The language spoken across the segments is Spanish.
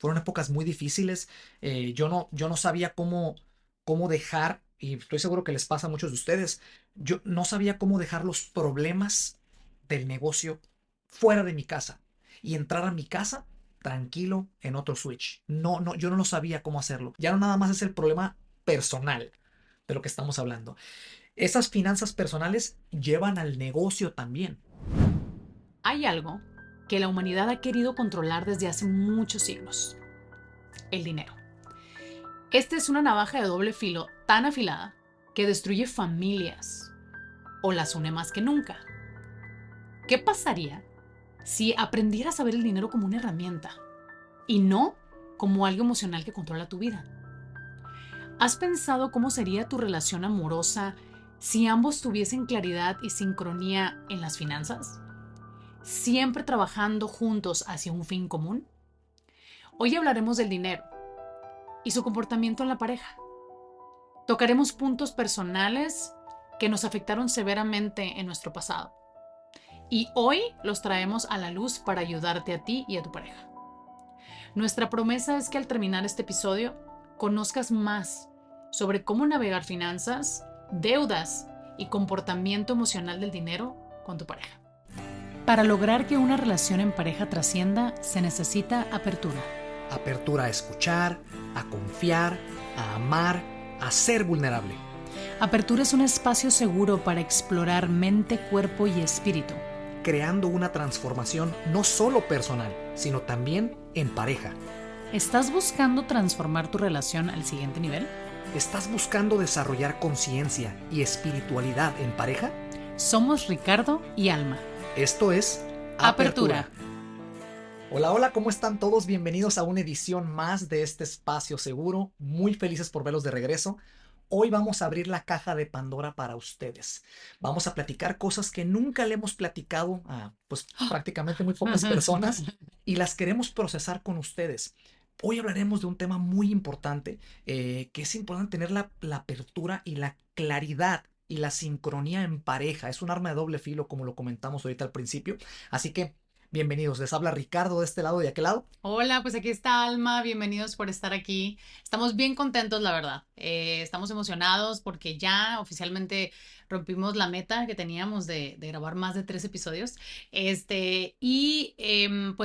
fueron épocas muy difíciles. Yo no sabía cómo dejar, y estoy seguro que les pasa a muchos de ustedes, yo no sabía cómo dejar los problemas del negocio fuera de mi casa y entrar a mi casa tranquilo en otro switch. Yo no lo sabía cómo hacerlo. Ya no nada más es el problema personal de lo que estamos hablando. Esas finanzas personales llevan al negocio también. Hay algo que la humanidad ha querido controlar desde hace muchos siglos: el dinero. Esta es una navaja de doble filo tan afilada que destruye familias o las une más que nunca. ¿Qué pasaría si aprendieras a ver el dinero como una herramienta y no como algo emocional que controla tu vida? ¿Has pensado cómo sería tu relación amorosa si ambos tuviesen claridad y sincronía en las finanzas? ¿Siempre trabajando juntos hacia un fin común? Hoy hablaremos del dinero y su comportamiento en la pareja. Tocaremos puntos personales que nos afectaron severamente en nuestro pasado y hoy los traemos a la luz para ayudarte a ti y a tu pareja. Nuestra promesa es que al terminar este episodio conozcas más sobre cómo navegar finanzas, deudas y comportamiento emocional del dinero con tu pareja. Para lograr que una relación en pareja trascienda, se necesita apertura. Apertura a escuchar, a confiar, a amar, a ser vulnerable. Apertura es un espacio seguro para explorar mente, cuerpo y espíritu. Creando una transformación no solo personal, sino también en pareja. ¿Estás buscando transformar tu relación al siguiente nivel? ¿Estás buscando desarrollar conciencia y espiritualidad en pareja? Somos Ricardo y Alma. Esto es Apertura. Hola, hola, ¿cómo están todos? Bienvenidos a una edición más de este espacio seguro. Muy felices por verlos de regreso. Hoy vamos a abrir la caja de Pandora para ustedes. Vamos a platicar cosas que nunca le hemos platicado a, pues, prácticamente muy pocas personas y las queremos procesar con ustedes. Hoy hablaremos de un tema muy importante, que es importante tener la apertura y la claridad y la sincronía en pareja. Es un arma de doble filo, como lo comentamos ahorita al principio. Así que bienvenidos, les habla Ricardo de este lado y de aquel lado. Hola, pues aquí está Alma, bienvenidos por estar aquí. Estamos bien contentos, la verdad. Estamos emocionados porque ya oficialmente rompimos la meta que teníamos de grabar más de 3 episodios. Pues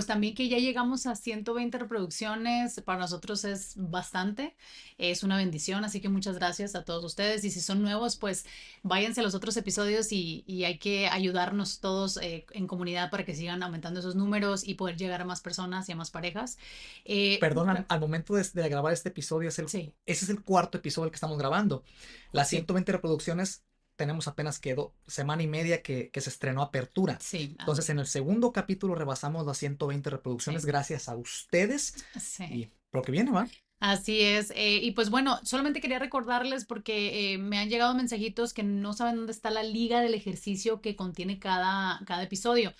también que ya llegamos a 120 reproducciones, para nosotros es bastante, es una bendición, así que muchas gracias a todos ustedes. Y si son nuevos, pues váyanse a los otros episodios y hay que ayudarnos todos en comunidad para que sigan aumentando esos números y poder llegar a más personas y a más parejas. Eh, Perdón, al momento de grabar este episodio, sí, ese es el cuarto episodio que estamos grabando. Las sí, 120 reproducciones tenemos apenas semana y media que se estrenó Apertura. sí, Entonces, en el segundo capítulo rebasamos las 120 reproducciones sí, gracias a ustedes sí. y por lo que viene, ¿va? Así es. Y pues bueno, solamente quería recordarles porque me han llegado mensajitos que no saben dónde está la liga del ejercicio que contiene cada episodio.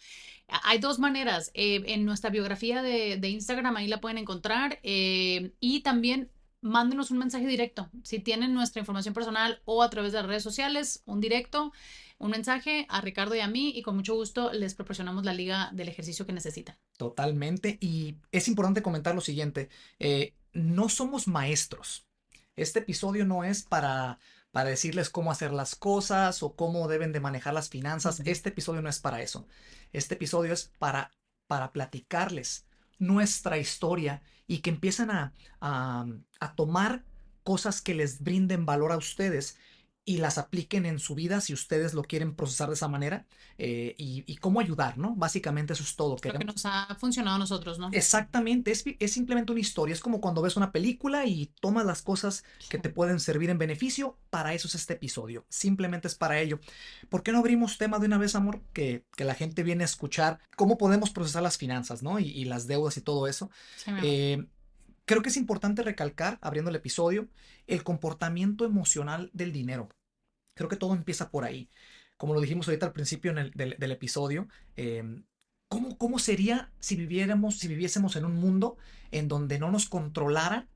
Hay dos maneras. En nuestra biografía de Instagram, ahí la pueden encontrar. Y también mándenos un mensaje directo. Si tienen nuestra información personal o a través de las redes sociales, un directo, un mensaje a Ricardo y a mí, y con mucho gusto les proporcionamos la liga del ejercicio que necesitan. Totalmente. Y es importante comentar lo siguiente, no somos maestros. Este episodio no es para decirles cómo hacer las cosas o cómo deben de manejar las finanzas. Ujú. Este episodio no es para eso. Este episodio es para platicarles nuestra historia y que empiecen a tomar cosas que les brinden valor a ustedes y las apliquen en su vida si ustedes lo quieren procesar de esa manera, y cómo ayudar, ¿no? Básicamente eso es todo. Lo que Queremos. nos ha funcionado a nosotros, ¿no? Exactamente, es simplemente una historia. Es como cuando ves una película y tomas las cosas que te pueden servir en beneficio. Para eso es este episodio. Simplemente es para ello. ¿Por qué no abrimos tema de una vez, amor? Que la gente viene a escuchar cómo podemos procesar las finanzas, ¿no? Y las deudas y todo eso. Sí, mi amor. Eh, Creo que es importante recalcar, abriendo el episodio, el comportamiento emocional del dinero. Creo que todo empieza por ahí. Como lo dijimos ahorita al principio del episodio, ¿cómo sería si viviésemos en un mundo en donde no nos controlara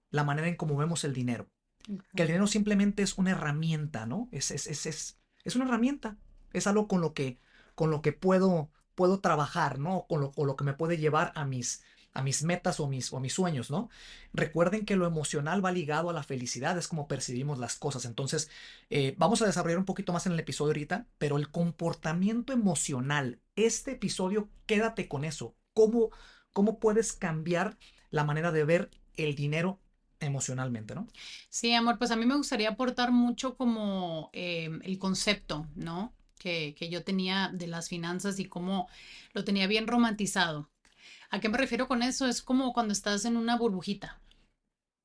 la manera en cómo vemos el dinero? Que el Ujú. dinero simplemente es una herramienta, ¿no? Es una herramienta. Es algo con lo que puedo trabajar, ¿no? O lo que me puede llevar a mis metas o a mis sueños, ¿no? Recuerden que lo emocional va ligado a la felicidad, es como percibimos las cosas. Entonces, vamos a desarrollar un poquito más en el episodio ahorita, pero el comportamiento emocional, este episodio, quédate con eso. ¿Cómo puedes cambiar la manera de ver el dinero emocionalmente, ¿no? Sí, amor, pues a mí me gustaría aportar mucho como el concepto, ¿no? Que yo tenía de las finanzas y cómo lo tenía bien romantizado. ¿A qué me refiero con eso? Es como cuando estás en una burbujita,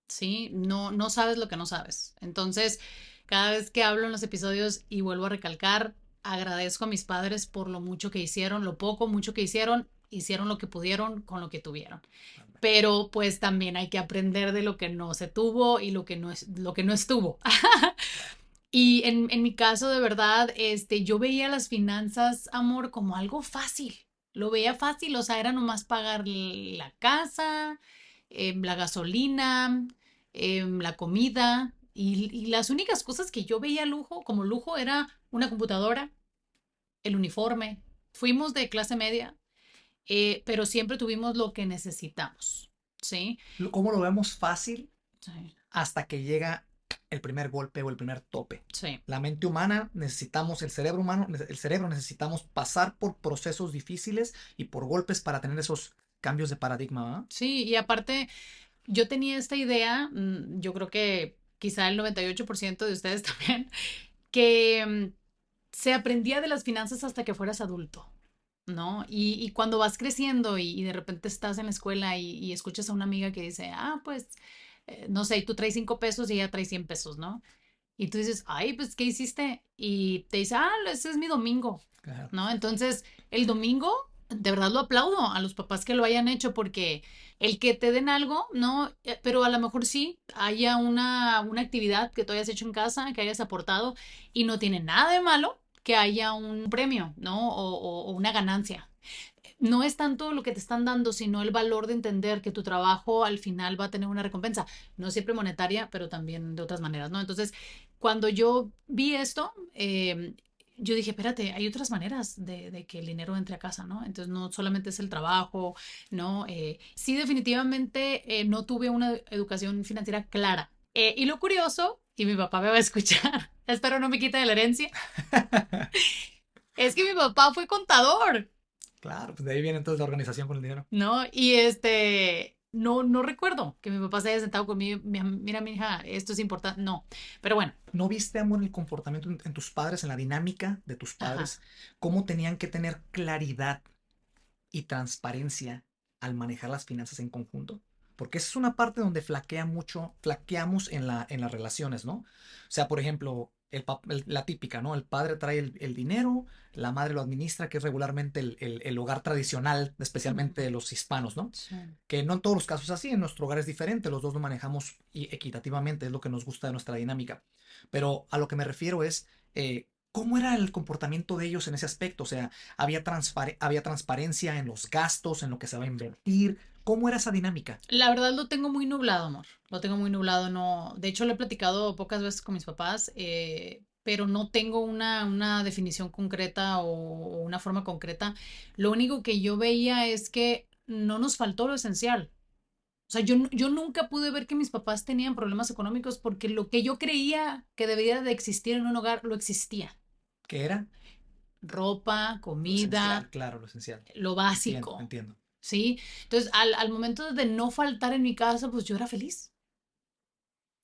¿sí? No, no sabes lo que no sabes. Entonces, cada vez que hablo en los episodios y vuelvo a recalcar, agradezco a mis padres por lo mucho que hicieron, lo poco, mucho que hicieron lo que pudieron con lo que tuvieron. Pero pues también hay que aprender de lo que no se tuvo y lo que no estuvo. Y en mi caso, de verdad, yo veía las finanzas, amor, como algo fácil. Lo veía fácil, o sea, era nomás pagar la casa, la gasolina, la comida. Y las únicas cosas que yo veía lujo, como lujo, era una computadora, el uniforme. Fuimos de clase media, pero siempre tuvimos lo que necesitamos, ¿sí? ¿Cómo lo vemos fácil Sí, hasta que llega el primer golpe o el primer tope? sí. La mente humana, necesitamos el cerebro humano, el cerebro necesitamos pasar por procesos difíciles y por golpes para tener esos cambios de paradigma, ¿verdad? Sí, y aparte, yo tenía esta idea, yo creo que quizá el 98% de ustedes también, que se aprendía de las finanzas hasta que fueras adulto, ¿no? Y cuando vas creciendo y de repente estás en la escuela y escuchas a una amiga que dice, ah, pues, no sé, tú traes 5 pesos y ella trae 100 pesos, ¿no? Y tú dices, ay, pues, ¿qué hiciste? Y te dice, ah, ese es mi domingo, Claro. ¿no? Entonces, el domingo, de verdad lo aplaudo a los papás que lo hayan hecho porque el que te den algo, ¿no? Pero a lo mejor sí haya una actividad que tú hayas hecho en casa, que hayas aportado y no tiene nada de malo que haya un premio, ¿no? O una ganancia. No es tanto lo que te están dando, sino el valor de entender que tu trabajo al final va a tener una recompensa, no siempre monetaria, pero también de otras maneras, ¿no? Entonces, cuando yo vi esto, yo dije, espérate, hay otras maneras de que el dinero entre a casa, ¿no? Entonces, no solamente es el trabajo, ¿no? Sí, definitivamente no tuve una educación financiera clara. Y lo curioso, y mi papá me va a escuchar, espero no me quite de la herencia, es que mi papá fue contador. Claro, pues de ahí viene entonces la organización con el dinero. ¿No? Y no, no recuerdo que mi papá se haya sentado conmigo, mira, mi hija, esto es importante, no, pero bueno, ¿No viste, amor, el comportamiento en tus padres, en la dinámica de tus ajá, padres? ¿Cómo tenían que tener claridad y transparencia al manejar las finanzas en conjunto? Porque esa es una parte donde flaqueamos en las relaciones, ¿no? O sea, por ejemplo, la típica, ¿no? El padre trae el dinero, la madre lo administra, que es regularmente el hogar tradicional, especialmente de los hispanos, ¿no? sí. Que no en todos los casos es así, en nuestro hogar es diferente, los dos lo manejamos equitativamente, es lo que nos gusta de nuestra dinámica. Pero a lo que me refiero es, ¿cómo era el comportamiento de ellos en ese aspecto? O sea, había transparencia en los gastos, en lo que se va a invertir. ¿Cómo era esa dinámica? La verdad lo tengo muy nublado, amor, lo tengo muy nublado, no, de hecho lo he platicado pocas veces con mis papás, pero no tengo una definición concreta o una forma concreta. Lo único que yo veía es que no nos faltó lo esencial. O sea, yo nunca pude ver que mis papás tenían problemas económicos porque lo que yo creía que debía de existir en un hogar lo existía. ¿Qué era? Ropa, Lo esencial, comida, claro, lo esencial. lo Entiendo, básico, entiendo. ¿sí? Entonces, al momento de no faltar en mi casa, pues yo era feliz.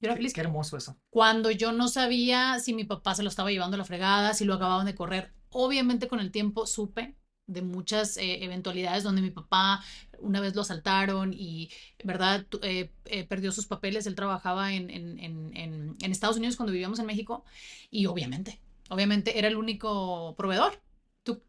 Yo era feliz. Qué hermoso eso. Cuando yo no sabía si mi papá se lo estaba llevando a la fregada, si lo acababan de correr, obviamente con el tiempo supe de muchas eventualidades donde mi papá una vez lo asaltaron y, ¿verdad? Perdió sus papeles, él trabajaba en Estados Unidos cuando vivíamos en México y obviamente era el único proveedor.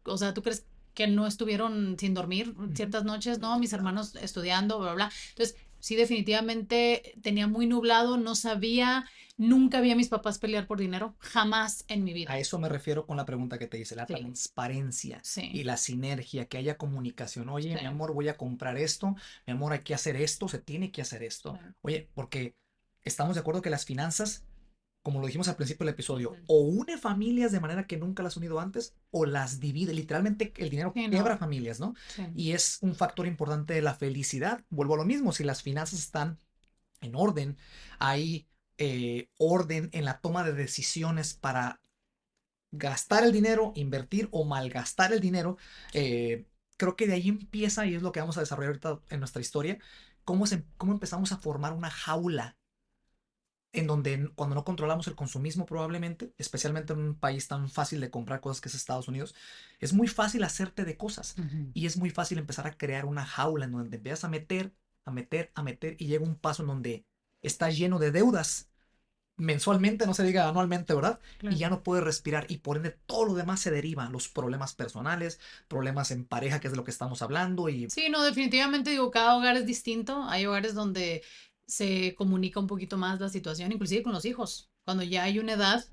O sea, ¿tú crees que no estuvieron sin dormir Ujú. ciertas noches? No, mis Claro. hermanos estudiando, bla, bla. Entonces, sí, definitivamente tenía muy nublado, no sabía, nunca vi a mis papás pelear por dinero, jamás en mi A vida. eso me refiero con la pregunta que te hice, la Sí, transparencia y sí, la sinergia, que haya comunicación. Oye, sí, mi amor, voy a comprar esto, mi amor, hay que hacer esto, se tiene que hacer esto. sí. Oye, porque estamos de acuerdo que las finanzas como lo dijimos al principio del episodio, Ujú. o une familias de manera que nunca las has unido antes, o las divide. Literalmente el dinero Sí, quiebra no. familias, ¿no? Sí. Y es un factor importante de la felicidad. Vuelvo a lo mismo, si las finanzas están en orden, hay orden en la toma de decisiones para gastar el dinero, invertir o malgastar el dinero. Creo que de ahí empieza, y es lo que vamos a desarrollar ahorita en nuestra historia, cómo empezamos a formar una jaula en donde cuando no controlamos el consumismo probablemente, especialmente en un país tan fácil de comprar cosas que es Estados Unidos, es muy fácil hacerte de cosas Ujú. y es muy fácil empezar a crear una jaula en donde te empiezas a meter, a meter, a meter y llega un paso en donde estás lleno de deudas mensualmente, no se diga anualmente, ¿verdad? Y Claro. ya no puedes respirar y por ende todo lo demás se deriva, los problemas personales, problemas en pareja, que es de lo que estamos hablando y Sí, no, definitivamente digo, cada hogar es distinto. Hay hogares donde se comunica un poquito más la situación, inclusive con los hijos. Cuando ya hay una edad,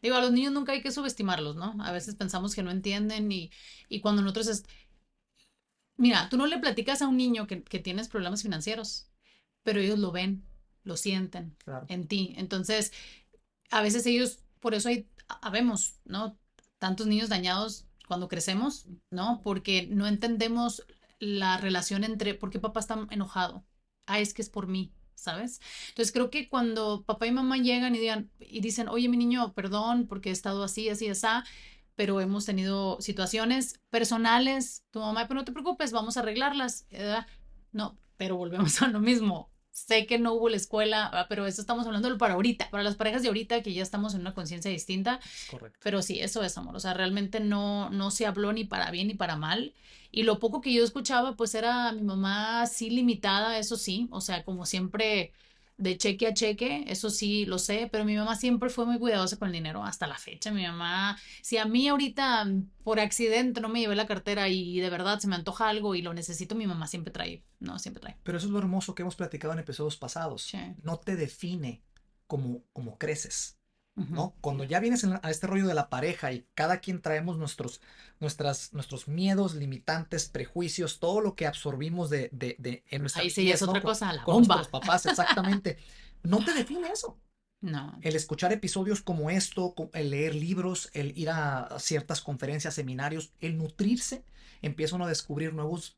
digo, a los niños nunca hay que subestimarlos, ¿no? A veces pensamos que no entienden y cuando nosotros mira, tú no le platicas a un niño que tienes problemas financieros, pero ellos lo ven, lo sienten claro, en ti. Entonces, a veces ellos, por eso habemos, ¿no? Tantos niños dañados cuando crecemos, ¿no? Porque no entendemos la relación entre por qué papá está enojado. Ah, es que es por mí, ¿sabes? Entonces creo que cuando papá y mamá llegan y dicen, oye, mi niño, perdón porque he estado así, así, así, pero hemos tenido situaciones personales, tu mamá, pero no te preocupes, vamos a arreglarlas. No, pero volvemos a lo mismo. Sé que no hubo la escuela, pero eso estamos hablando para ahorita, para las parejas de ahorita que ya estamos en una conciencia distinta, es correcto. pero sí, eso es amor, o sea, realmente no se habló ni para bien ni para mal, y lo poco que yo escuchaba, pues era mi mamá sí limitada, eso sí, o sea, como siempre de cheque a cheque, eso sí lo sé, pero mi mamá siempre fue muy cuidadosa con el dinero, hasta la fecha, mi mamá, si a mí ahorita por accidente no me llevé la cartera y de verdad se me antoja algo y lo necesito, mi mamá siempre trae, no, siempre trae. Pero eso es lo hermoso que hemos platicado en episodios pasados. Sí. No te define como creces, Ujú. ¿no? Cuando ya vienes a este rollo de la pareja y cada quien traemos nuestros miedos, limitantes, prejuicios, todo lo que absorbimos en nuestra Ahí sí ya es niñez, ¿no? otra cosa, la Con nuestros bomba. papás, exactamente. No te define eso. No. El escuchar episodios como esto, el leer libros, el ir a ciertas conferencias, seminarios, el nutrirse, empieza uno a descubrir nuevos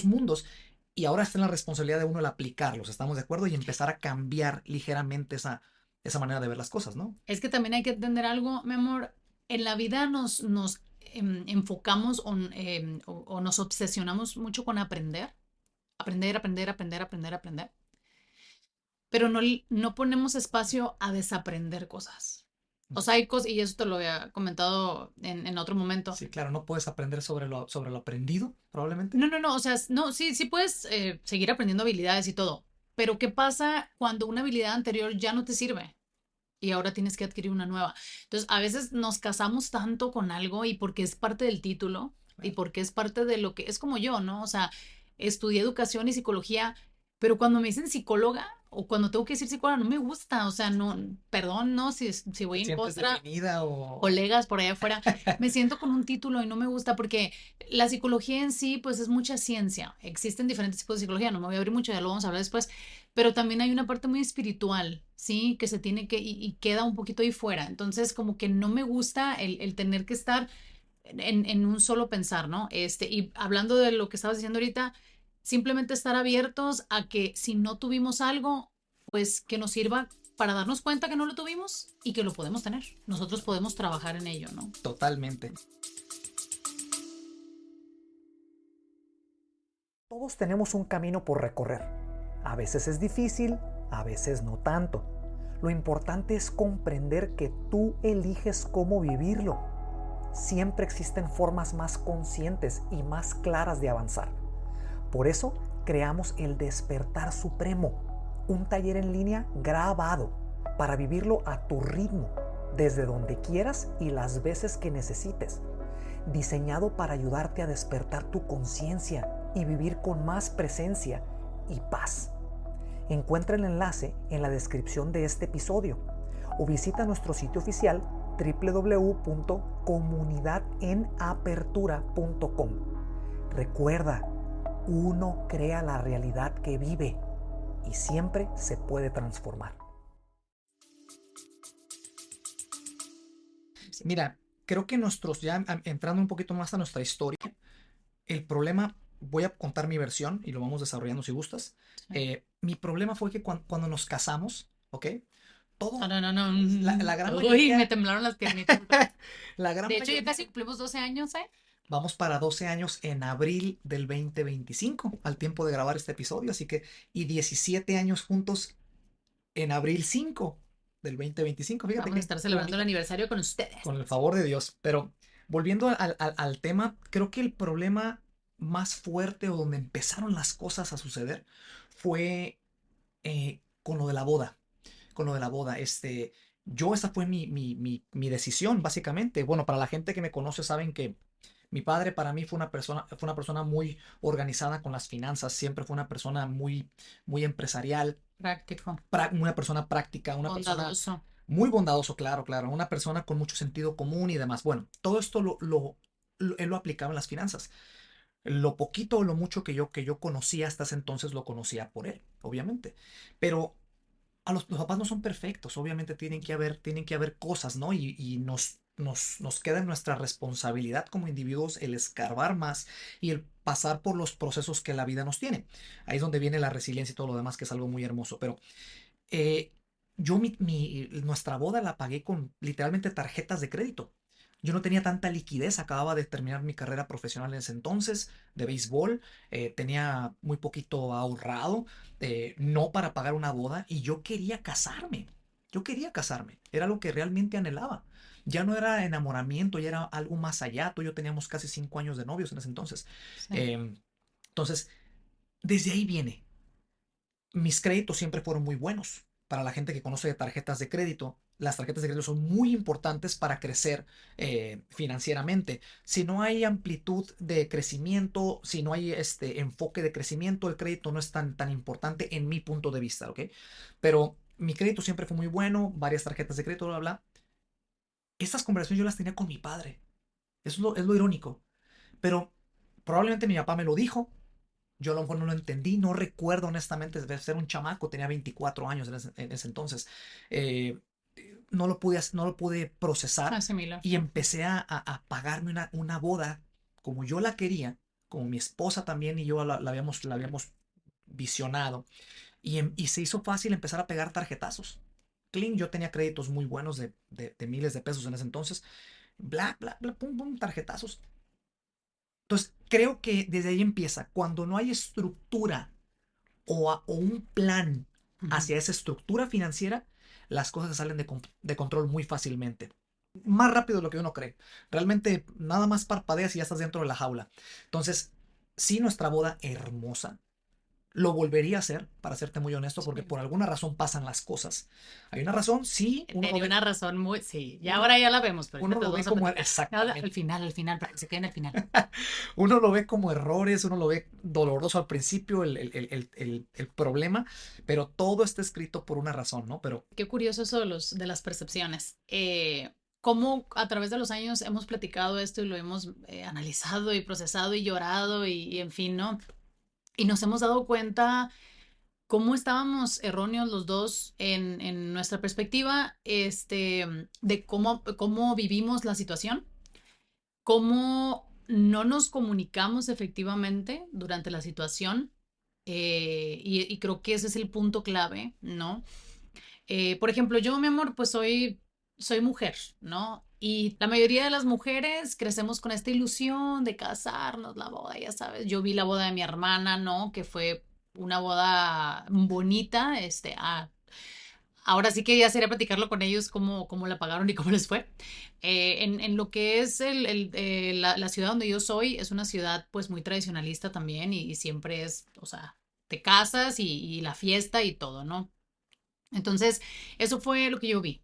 mundos y ahora está en la responsabilidad de uno el aplicarlos, ¿estamos de acuerdo? Y empezar a cambiar ligeramente esa manera de ver las cosas, ¿no? Es que también hay que entender algo, mi amor. En la vida nos enfocamos o nos obsesionamos mucho con aprender. Aprender, aprender, aprender, aprender, aprender. Pero no ponemos espacio a desaprender cosas. O sea, hay cosas, y eso te lo había comentado en otro momento. Sí, claro, no puedes aprender sobre lo aprendido, probablemente. No, o sea, no, sí, sí puedes seguir aprendiendo habilidades y todo. Pero ¿qué pasa cuando una habilidad anterior ya no te sirve? Y ahora tienes que adquirir una nueva. Entonces, a veces nos casamos tanto con algo y porque es parte del título y Claro. porque es parte de lo que es como yo, ¿no? O sea, estudié educación y psicología, pero cuando me dicen psicóloga o cuando tengo que decir psicóloga, no me gusta, o sea, no, perdón, no, si ¿Te voy en sientes contra, definida o...? colegas por allá afuera, me siento con un título y no me gusta porque la psicología en sí, pues es mucha ciencia. Existen diferentes tipos de psicología, no me voy a abrir mucho, ya lo vamos a hablar después, pero también hay una parte muy espiritual, ¿sí? Que se tiene y queda un poquito ahí fuera. Entonces, como que no me gusta el tener que estar en un solo pensar, ¿no? Y hablando de lo que estabas diciendo ahorita, simplemente estar abiertos a que si no tuvimos algo, pues que nos sirva para darnos cuenta que no lo tuvimos y que lo podemos tener. Nosotros podemos trabajar en ello, ¿no? Totalmente. Todos tenemos un camino por recorrer. A veces es difícil, a veces no tanto. Lo importante es comprender que tú eliges cómo vivirlo. Siempre existen formas más conscientes y más claras de avanzar. Por eso creamos el Despertar Supremo, un taller en línea grabado para vivirlo a tu ritmo, desde donde quieras y las veces que necesites. Diseñado para ayudarte a despertar tu conciencia y vivir con más presencia y paz. Encuentra el enlace en la descripción de este episodio o visita nuestro sitio oficial www.comunidadenapertura.com. Recuerda, uno crea la realidad que vive y siempre se puede transformar. Mira, creo que entrando un poquito más a nuestra historia, el problema, voy a contar mi versión y lo vamos desarrollando si gustas. Sí. Mi problema fue que cuando nos casamos, ¿ok? No, Todo, no, no, no. la gran Uy, me mayoría, temblaron las piernitas otra vez. la gran De hecho, ya mayoría, casi cumplimos 12 años, ¿eh? vamos para 12 años en abril del 2025 al tiempo de grabar este episodio, así que, y 17 años juntos en abril 5 del 2025. Fíjate Vamos a qué estar celebrando el bonito, aniversario con ustedes. con el favor de Dios. Pero volviendo al tema, creo que el problema más fuerte o donde empezaron las cosas a suceder fue con lo de la boda. Con lo de la boda, esa fue mi decisión, básicamente. Bueno, para la gente que me conoce saben que mi padre para mí fue una persona muy organizada con las finanzas, siempre fue una persona muy empresarial, Práctico, una persona práctica, una persona bondadoso. muy bondadoso, claro, claro, una persona con mucho sentido común y demás. Bueno, todo esto él lo aplicaba en las finanzas. Lo poquito o lo mucho que yo conocía hasta ese entonces lo conocía por él, obviamente. Pero los papás no son perfectos, obviamente tienen que haber cosas, ¿no? Y nos queda en nuestra responsabilidad como individuos el escarbar más y el pasar por los procesos que la vida nos tiene. Ahí es donde viene la resiliencia y todo lo demás, que es algo muy hermoso. Pero eh, nuestra boda la pagué con literalmente tarjetas de crédito. Yo no tenía tanta liquidez, acababa de terminar mi carrera profesional en ese entonces de béisbol, tenía muy poquito ahorrado, no para pagar una boda y yo quería casarme. Yo quería casarme, era lo que realmente anhelaba. Ya no era enamoramiento, ya era algo más allá. Tú y yo teníamos casi 5 años de novios en ese entonces. Sí. Entonces, desde ahí viene. Mis créditos siempre fueron muy buenos. Para la gente que conoce de tarjetas de crédito, las tarjetas de crédito son muy importantes para crecer financieramente. Si no hay amplitud de crecimiento, si no hay este enfoque de crecimiento, el crédito no es tan importante en mi punto de vista, ¿ok? Pero mi crédito siempre fue muy bueno, varias tarjetas de crédito, bla, bla, bla. Estas conversaciones yo las tenía con mi padre. Eso es lo irónico. Pero probablemente mi papá me lo dijo, yo a lo mejor no lo entendí, no recuerdo honestamente, debe ser un chamaco, tenía 24 años en ese entonces. Eh, no lo pude procesar Asimila. y empecé a pagarme una boda como yo la quería, como mi esposa también y yo la habíamos visionado. Y se hizo fácil empezar a pegar tarjetazos. Clean, yo tenía créditos muy buenos de miles de pesos en ese entonces. Bla, bla, bla, pum, pum, tarjetazos. Entonces, creo que desde ahí empieza. Cuando no hay estructura o un plan Ujú. hacia esa estructura financiera, las cosas se salen de control muy fácilmente. Más rápido de lo que uno cree. Realmente nada más parpadeas y ya estás dentro de la jaula. Entonces, sí, nuestra boda hermosa. Lo volvería a hacer, para serte muy honesto, porque Sí. por alguna razón pasan las cosas. Hay una razón, sí, uno lo Tenía ve, una razón muy. Sí, y uno, ahora ya la vemos, pero ahorita uno te lo ve vamos a como platicar. exactamente. Al final, para que se queden al final. Uno lo ve como errores, uno lo ve doloroso al principio, el problema, pero todo está escrito por una razón, ¿no? Pero Qué curioso eso de las percepciones. Cómo a través de los años hemos platicado esto y lo hemos analizado y procesado y llorado y en fin, ¿no? Y nos hemos dado cuenta cómo estábamos erróneos los dos en nuestra perspectiva, de cómo vivimos la situación, cómo no nos comunicamos efectivamente durante la situación, y creo que ese es el punto clave, ¿no? Por ejemplo, yo, mi amor, pues soy mujer, ¿no? Y la mayoría de las mujeres crecemos con esta ilusión de casarnos, la boda, ya sabes. Yo vi la boda de mi hermana, ¿no? Que fue una boda bonita, ahora sí que ya sería platicarlo con ellos cómo la pagaron y cómo les fue. En lo que es la ciudad donde yo soy, es una ciudad pues muy tradicionalista también y siempre es, o sea, te casas y la fiesta y todo, ¿no? Entonces, eso fue lo que yo vi.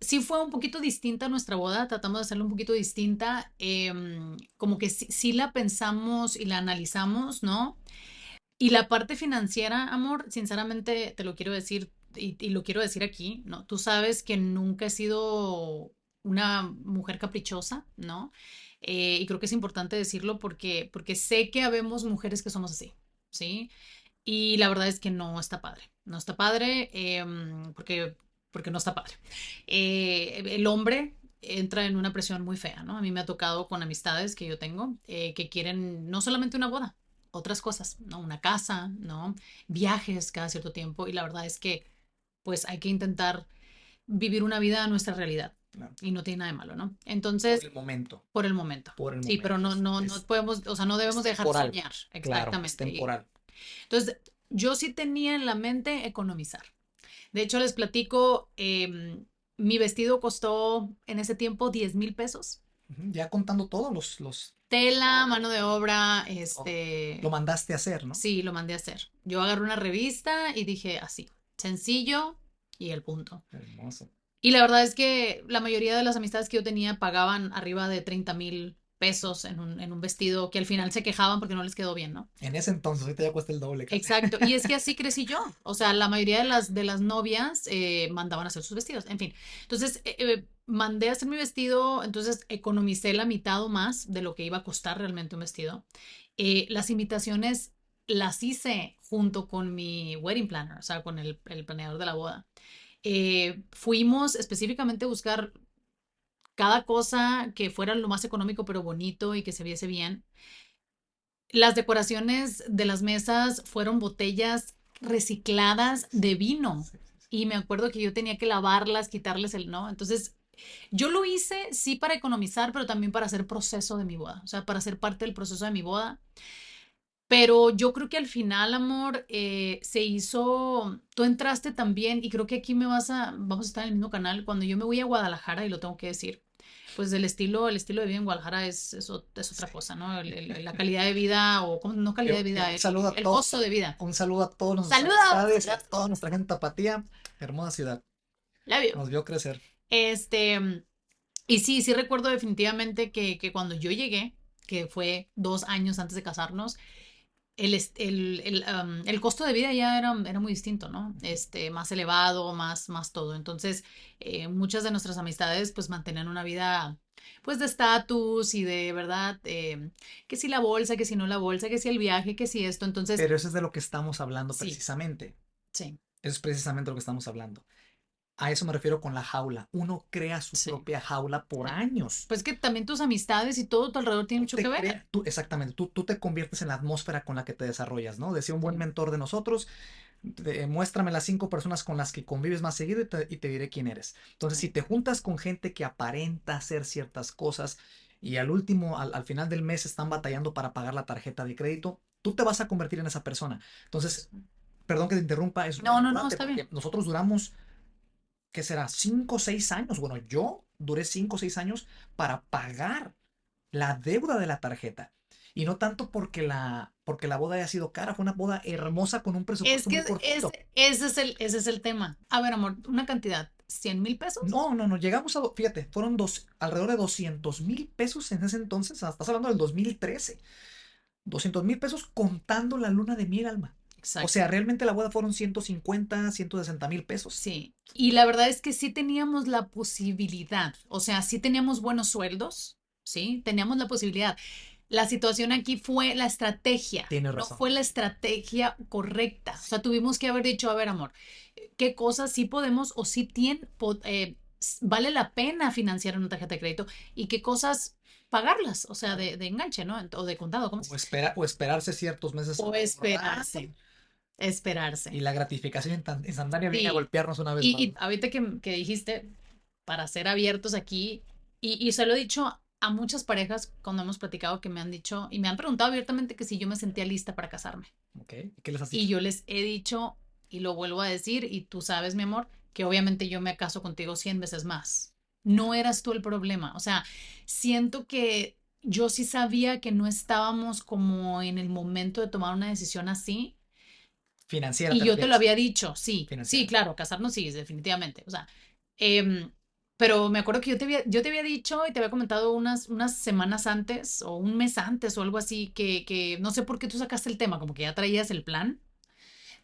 Sí fue un poquito distinta nuestra boda, tratamos de hacerla un poquito distinta, como que sí la pensamos y la analizamos, ¿no? Y la parte financiera, amor, sinceramente te lo quiero decir y lo quiero decir aquí, ¿no? Tú sabes que nunca he sido una mujer caprichosa, ¿no? Y creo que es importante decirlo porque sé que habemos mujeres que somos así, ¿sí? Y la verdad es que no está padre. No está padre, porque porque no está padre. El hombre entra en una presión muy fea, ¿no? A mí me ha tocado con amistades que yo tengo que quieren no solamente una boda, otras cosas, ¿no? Una casa, ¿no? Viajes cada cierto tiempo y la verdad es que pues hay que intentar vivir una vida a nuestra realidad Claro. y no tiene nada de malo, ¿no? Por Entonces, el momento, por el momento. por el Sí, pero momento. no podemos, o sea, no Es debemos dejar de temporal, soñar, claro, es exactamente. temporal. Entonces, yo sí tenía en la mente economizar. De hecho, les platico, mi vestido costó en ese tiempo 10,000 pesos. Ujú, ya contando todos Tela, mano de obra, todo. Lo mandaste a hacer, ¿no? sí, lo mandé a hacer. Yo agarré una revista y dije así, sencillo y el punto. Hermoso. Y la verdad es que la mayoría de las amistades que yo tenía pagaban arriba de 30,000 pesos en un vestido que al final se quejaban porque no les quedó bien, ¿no? En ese entonces, ahorita ya cuesta el doble casi. Exacto, y es que así crecí yo. O sea, la mayoría de las novias mandaban a hacer sus vestidos, en fin. Entonces, mandé a hacer mi vestido, entonces economicé la mitad o más de lo que iba a costar realmente un vestido. Las invitaciones las hice junto con mi wedding planner, o sea, con el planeador de la boda. Fuimos específicamente a buscar cada cosa que fuera lo más económico pero bonito y que se viese bien. Las decoraciones de las mesas fueron botellas recicladas de vino. Sí, sí, sí. Y me acuerdo que yo tenía que lavarlas, quitarles el no. Entonces, yo lo hice sí para economizar, pero también para hacer proceso de mi boda. O sea, para ser parte del proceso de mi boda. Pero yo creo que al final, amor, se hizo. Tú entraste también, y creo que aquí vamos a estar en el mismo canal. Cuando yo me voy a Guadalajara, y lo tengo que decir, pues el estilo de vida en Guadalajara es Sí. otra cosa, ¿no? La calidad de vida, o no calidad de vida, Un saludo a el todos, costo de vida. un saludo a todas nuestras ¡Saludos! amistades y a toda nuestra gente de Tapatía. Hermosa ciudad. Love you. Nos vio crecer. Este, y sí, sí recuerdo definitivamente que cuando yo llegué, que fue 2 años antes de casarnos, el costo de vida ya era muy distinto, ¿no? Más elevado, más todo. Entonces, muchas de nuestras amistades pues mantenían una vida pues de estatus y de verdad, que si la bolsa, que si no la bolsa, que si el viaje, que si esto. Entonces, Pero eso es de lo que estamos hablando sí, precisamente. sí, Eso es precisamente lo que estamos hablando. A eso me refiero con la jaula. Uno crea su sí. propia jaula por años. Pues que también tus amistades y todo tu alrededor tiene Tú mucho que te ver. creas, tú, exactamente, tú te conviertes en la atmósfera con la que te desarrollas, ¿no? Decía un buen Sí, mentor de nosotros, muéstrame las 5 personas con las que convives más seguido y te diré quién eres. Entonces, si sí, te juntas con gente que aparenta hacer ciertas cosas y al último, al final del mes están batallando para pagar la tarjeta de crédito, tú te vas a convertir en esa persona. Entonces, perdón que te interrumpa, es muy no, no, no, importante está bien. porque nosotros duramos, ¿qué será? 5 o 6 años. Bueno, yo duré 5 o 6 años para pagar la deuda de la tarjeta. Y no tanto porque la boda haya sido cara, fue una boda hermosa con un Es presupuesto que muy cortito. ese es el tema. A ver, amor, una cantidad, 100,000 pesos. No, no, no, llegamos fíjate, fueron alrededor de 200,000 pesos en ese entonces, estás hablando del 2013. 200,000 pesos contando la luna de miel, Alma. O Exacto. sea, realmente la boda fueron 150, 160,000 pesos. Sí. Y la verdad es que sí teníamos la posibilidad, o sea, sí teníamos buenos sueldos, sí, teníamos la posibilidad. La situación aquí fue la estrategia, Tienes no razón. fue la estrategia correcta. O Sí. sea, tuvimos que haber dicho, a ver, amor, ¿qué cosas sí podemos o sí vale la pena financiar una tarjeta de crédito y qué cosas pagarlas, o sea, Claro. de enganche, ¿no? O de contado, ¿cómo se O, dice? o esperarse ciertos meses a O ahorrar esperarse, esperarse. y la gratificación instantánea viene a Sí, golpearnos una vez más. y ahorita que dijiste, para ser abiertos aquí, y se lo he dicho a muchas parejas cuando hemos platicado que me han dicho y me han preguntado abiertamente que si yo me sentía lista para casarme. ¿Ok? ¿Y qué les has Y dicho? yo les he dicho, y lo vuelvo a decir, y tú sabes, mi amor, que obviamente yo me caso contigo 100 veces más. No eras tú el problema. O sea, siento que yo sí sabía que no estábamos como en el momento de tomar una decisión así. Financiera Y te yo te lo refieres. había dicho, sí, sí, Financiera. claro, casarnos sí, definitivamente. O sea, em, pero me acuerdo que yo te había dicho y te había comentado unas semanas antes o un mes antes o algo así que no sé por qué tú sacaste el tema, como que ya traías el plan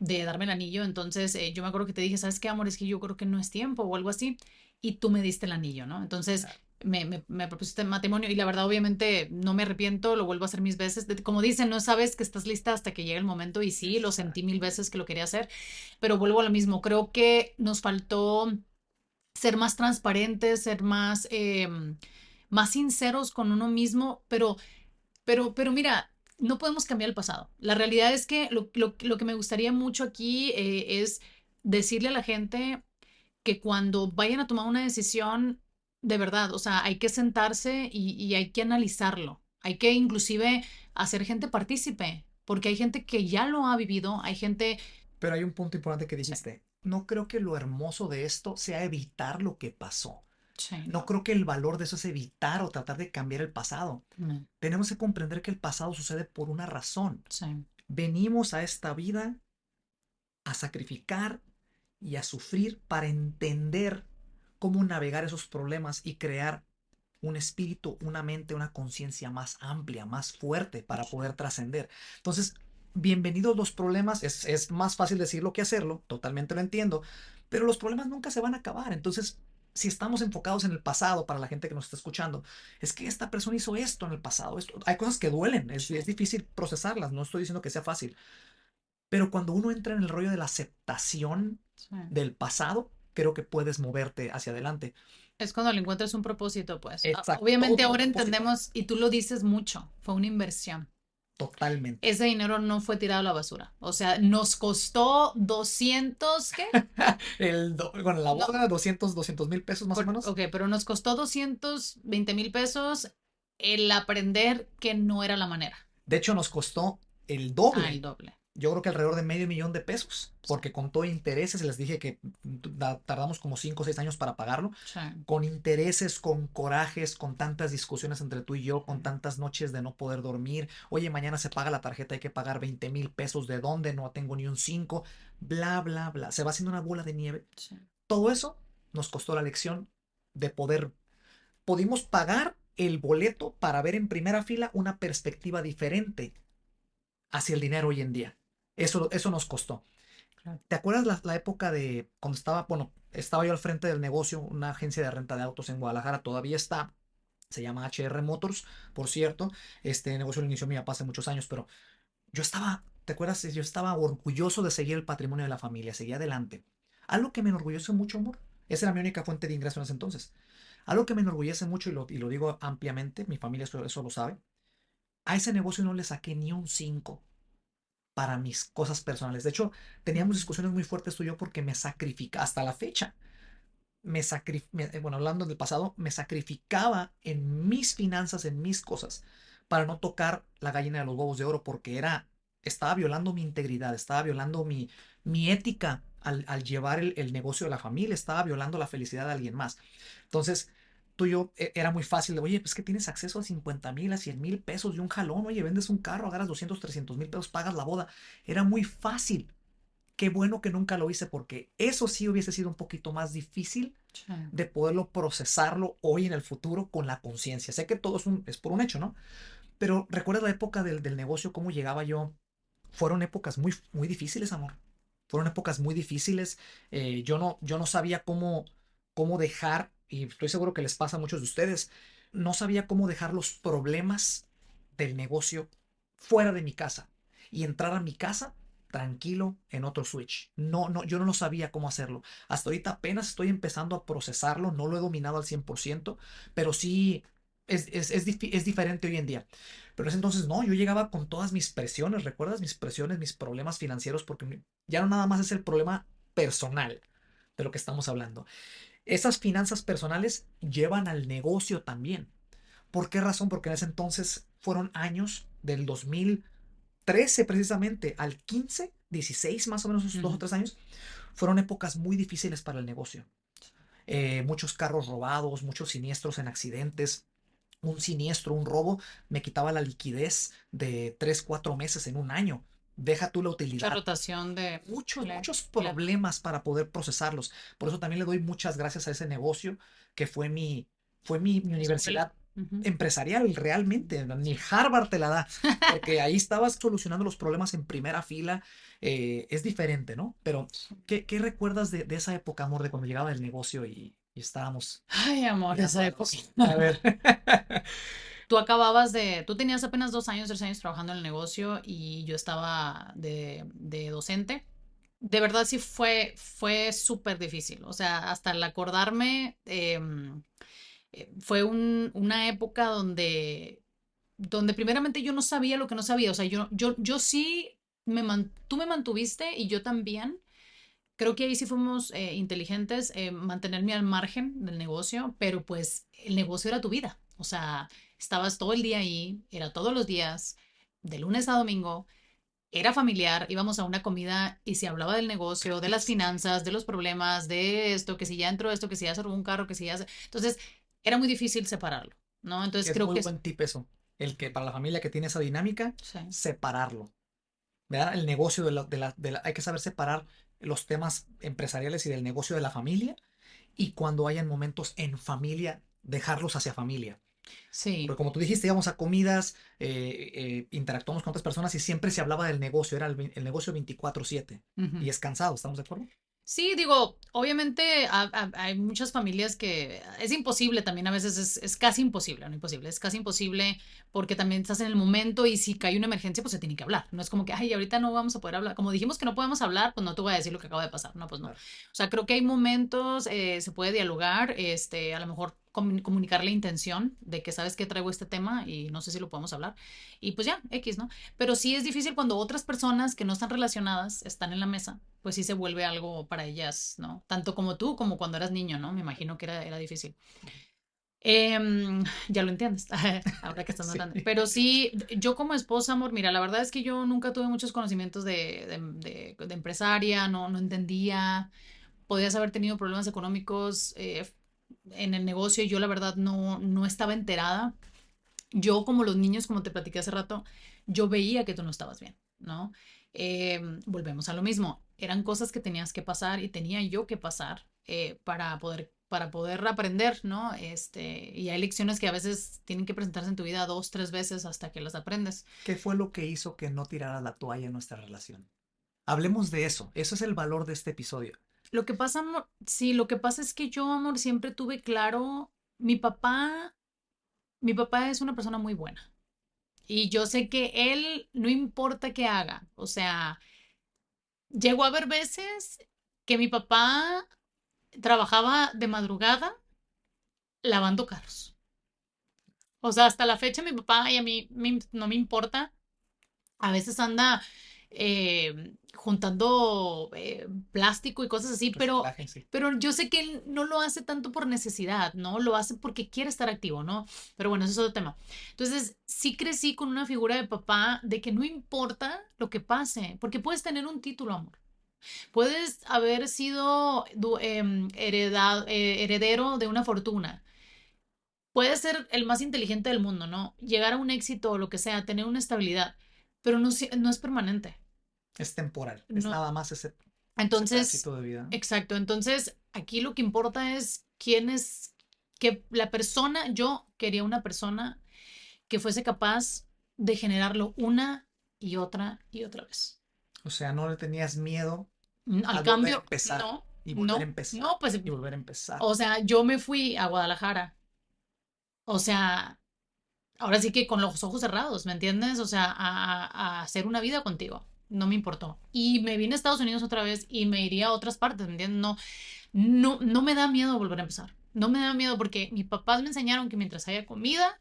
de darme el anillo. Entonces yo me acuerdo que te dije, ¿sabes qué, amor? Es que yo creo que no es tiempo o algo así. Y tú me diste el anillo, ¿no? Entonces Claro. me propusiste matrimonio y la verdad, obviamente, no me arrepiento, lo vuelvo a hacer mis veces. Como dicen, no sabes que estás lista hasta que llegue el momento y sí, lo sentí mil Exacto. veces que lo quería hacer, pero vuelvo a lo mismo. Creo que nos faltó. ser más transparentes, ser más, más sinceros con uno mismo, pero mira, no podemos cambiar el pasado. La realidad es que lo que me gustaría mucho aquí es decirle a la gente que cuando vayan a tomar una decisión, de verdad, o sea, hay que sentarse y hay que analizarlo. Hay que inclusive hacer gente partícipe, porque hay gente que ya lo ha vivido, hay gente... Pero hay un punto importante que Sí, dijiste. No creo que lo hermoso de esto sea evitar lo que pasó. sí, No creo que el valor de eso es evitar o tratar de cambiar el pasado. no, Tenemos que comprender que el pasado sucede por una razón. sí, Venimos a esta vida a sacrificar y a sufrir para entender cómo navegar esos problemas y crear un espíritu, una mente, una conciencia más amplia, más fuerte para sí. poder trascender. Entonces, bienvenidos los problemas, es más fácil decirlo que hacerlo, totalmente lo entiendo, pero los problemas nunca se van a acabar. Entonces, si estamos enfocados en el pasado, para la gente que nos está escuchando, es que esta persona hizo esto en el pasado. Hay cosas que duelen, es difícil procesarlas, no estoy diciendo que sea fácil, pero cuando uno entra en el rollo de la aceptación Sí. del pasado, creo que puedes moverte hacia adelante. Es cuando le encuentras un propósito, pues. Exacto, todo Obviamente tiene un ahora propósito. entendemos, y tú lo dices mucho, fue una inversión. Totalmente. Ese dinero no fue tirado a la basura. O sea, nos costó 200, ¿qué? Bueno, la No, boda, 200 mil pesos más o menos. ok, pero nos costó 220,000 pesos el aprender que no era la manera. De hecho, nos costó el Ah, el doble. doble. Yo creo que alrededor de medio millón de pesos, Sí, porque con todo intereses, les dije que tardamos como 5 o 6 años para pagarlo, sí, con intereses, con corajes, con tantas discusiones entre tú y yo, con sí, tantas noches de no poder dormir. Oye, mañana se paga la tarjeta, hay que pagar 20,000 pesos, ¿de dónde? No tengo ni un 5, bla, bla, bla. Se va haciendo una bola de nieve. sí. Todo eso nos costó la lección de poder, pudimos pagar el boleto para ver en primera fila una perspectiva diferente hacia el dinero hoy en día. Eso nos costó. Claro. ¿Te acuerdas la época de cuando estaba, bueno, estaba yo al frente del negocio, una agencia de renta de autos en Guadalajara, todavía está, se llama HR Motors, por cierto, este negocio lo inició mi papá hace muchos años, pero yo estaba, ¿te acuerdas? Yo estaba orgulloso de seguir el patrimonio de la familia, seguía adelante. Algo que me enorgullece mucho, amor, esa era mi única fuente de ingreso en ese entonces. Algo que me enorgullece mucho y lo digo ampliamente, mi familia eso lo sabe, a ese negocio no le saqué ni un 5 para mis cosas personales. De hecho, teníamos Ujú. discusiones muy fuertes tú y yo porque me sacrifica hasta la fecha. Bueno, hablando del pasado, me sacrificaba en mis finanzas, en mis cosas, para no tocar la gallina de los huevos de oro, porque estaba violando mi integridad, estaba violando mi ética al llevar el negocio de la familia, estaba violando la felicidad de alguien más. Entonces, tú y yo era muy fácil de, oye, pues que tienes acceso a 50,000, a 100,000 pesos de un jalón, oye, vendes un carro, agarras 200, 300,000 pesos, pagas la boda. Era muy fácil. Qué bueno que nunca lo hice porque eso sí hubiese sido un poquito más difícil Sí, de poderlo procesarlo hoy en el futuro con la conciencia. Sé que todo es por un hecho, ¿no? Pero recuerda la época del negocio, cómo llegaba yo. Fueron épocas muy, muy difíciles, amor. Fueron épocas muy difíciles. Yo no sabía cómo dejar, y estoy seguro que les pasa a muchos de ustedes, no sabía cómo dejar los problemas del negocio fuera de mi casa y entrar a mi casa tranquilo en otro switch. No, no, yo no lo sabía cómo hacerlo. Hasta ahorita apenas estoy empezando a procesarlo, no lo he dominado al 100%, pero sí es diferente hoy en día. Pero en ese entonces no, yo llegaba con todas mis presiones, ¿recuerdas? Mis presiones, mis problemas financieros, porque ya no nada más es el problema personal de lo que estamos hablando. Esas finanzas personales llevan al negocio también. ¿Por qué razón? Porque en ese entonces fueron años del 2013 precisamente al 15, 16 más o menos, esos dos o ujú. tres años, fueron épocas muy difíciles para el negocio. Muchos carros robados, muchos siniestros en accidentes, un siniestro, un robo, me quitaba la liquidez de 3 4 meses en un año. Deja tú la Mucha utilidad. rotación de... Muchos, Claro, muchos claro. problemas para poder procesarlos. Por eso también le doy muchas gracias a ese negocio que fue mi Escuela. universidad Ujú. empresarial realmente. Ni Harvard te la da, porque ahí estabas solucionando los problemas en primera fila. Es diferente, ¿no? Pero, ¿qué recuerdas de esa época, amor, de cuando llegaba el negocio y estábamos Ay, amor, esa época. enamorados? A ver. Tú tenías apenas 2 años, 3 años trabajando en el negocio y yo estaba de docente. de verdad sí fue súper difícil. O sea, hasta el acordarme, fue una época donde primeramente yo no sabía lo que no sabía. O sea, yo sí tú me mantuviste y yo también. Creo que ahí sí fuimos inteligentes, mantenerme al margen del negocio, pero pues el negocio era tu vida. O sea, estabas todo el día ahí, era todos los días, de lunes a domingo, era familiar, íbamos a una comida y se hablaba del negocio, de las finanzas, de los problemas, de esto, que si ya entró esto, que si ya se robó un carro, que si ya se... Entonces, era muy difícil separarlo, ¿no? Que Entonces es creo muy que es... buen tip eso. El que para la familia que tiene esa dinámica, Sí. separarlo. ¿Verdad? El negocio hay que saber separar los temas empresariales y del negocio de la familia. Y cuando hayan momentos en familia, dejarlos hacia familia. Porque Sí. como tú dijiste, íbamos a comidas, interactuamos con otras personas y siempre se hablaba del negocio, era el negocio 24/7. Ujú. Y es cansado, ¿estamos de acuerdo? Sí, digo, obviamente hay muchas familias que es imposible también, a veces es casi imposible, no imposible, es casi imposible porque también estás en el momento y si cae una emergencia, pues se tiene que hablar. No es como que, ay, ahorita no vamos a poder hablar. Como dijimos que no podemos hablar, pues no te voy a decir lo que acaba de pasar. No, pues no. O Claro. sea, creo que hay momentos, se puede dialogar, a lo mejor comunicar la intención de que sabes que traigo este tema y no sé si lo podemos hablar. Y pues ya, X, ¿no? Pero sí es difícil cuando otras personas que no están relacionadas están en la mesa, pues sí se vuelve algo para ellas, ¿no? Tanto como tú, como cuando eras niño, ¿no? Me imagino que era difícil. Ya lo entiendes, ahora que estás más Sí. grande. Pero sí, yo como esposa, amor, mira, la verdad es que yo nunca tuve muchos conocimientos de empresaria, no entendía, podías haber tenido problemas económicos en el negocio y yo la verdad no estaba enterada. Yo, como los niños, como te platiqué hace rato, yo veía que tú no estabas bien, ¿no? Volvemos a lo mismo. Eran cosas que tenías que pasar y tenía yo que pasar para poder aprender, ¿no? Y hay lecciones que a veces tienen que presentarse en tu vida dos, tres veces hasta que las aprendes. ¿Qué fue lo que hizo que no tiraras la toalla en nuestra relación? Hablemos de eso. Eso es el valor de este episodio. Lo que pasa, amor, sí, lo que pasa es que yo, amor, siempre tuve claro, mi papá es una persona muy buena. Y yo sé que él, no importa qué haga, o sea, llegó a haber veces que mi papá trabajaba de madrugada lavando carros. O sea, hasta la fecha mi papá y a mí no me importa. A veces anda juntando plástico y cosas así, pero, Reciclaje, sí. pero yo sé que él no lo hace tanto por necesidad, ¿no? Lo hace porque quiere estar activo, ¿no? Pero bueno, ese es otro tema. Entonces, sí crecí con una figura de papá de que no importa lo que pase, porque puedes tener un título, amor. Puedes haber sido heredero de una fortuna. Puedes ser el más inteligente del mundo, ¿no? Llegar a un éxito o lo que sea, tener una estabilidad, pero no es permanente. Es temporal. Es No. nada más ese Entonces, pedacito de vida, ¿no? exacto. Entonces, aquí lo que importa es quién es, que la persona, yo quería una persona que fuese capaz de generarlo una y otra vez. O sea, no le tenías miedo Al a volver a cambio, empezar no, y volver a no, empezar no, pues, y volver a empezar. o sea, yo me fui a Guadalajara. O sea, ahora sí que con los ojos cerrados, ¿me entiendes? O sea, a hacer una vida contigo. No me importó. Y me vine a Estados Unidos otra vez y me iría a otras partes, ¿me entiendes? No me da miedo volver a empezar. No me da miedo porque mis papás me enseñaron que mientras haya comida,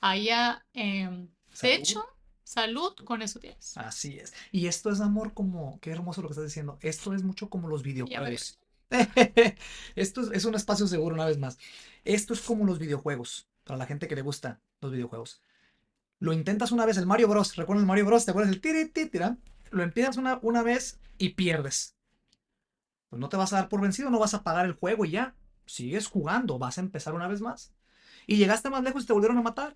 haya Salud. techo, salud, con eso tienes. Así es. Y esto es amor como, qué hermoso lo que estás diciendo. Esto es mucho como los Ya me vi. videojuegos. Esto es un espacio seguro una vez más. Esto es como los videojuegos, para la gente que le gusta los videojuegos. Lo intentas una vez, el Mario Bros. ¿Recuerdas el Mario Bros? ¿Te acuerdas el tiri, tiri, tira? Lo empiezas una vez y pierdes. Pues no te vas a dar por vencido, no vas a pagar el juego y ya. Sigues jugando, vas a empezar una vez más. Y llegaste más lejos y te volvieron a matar.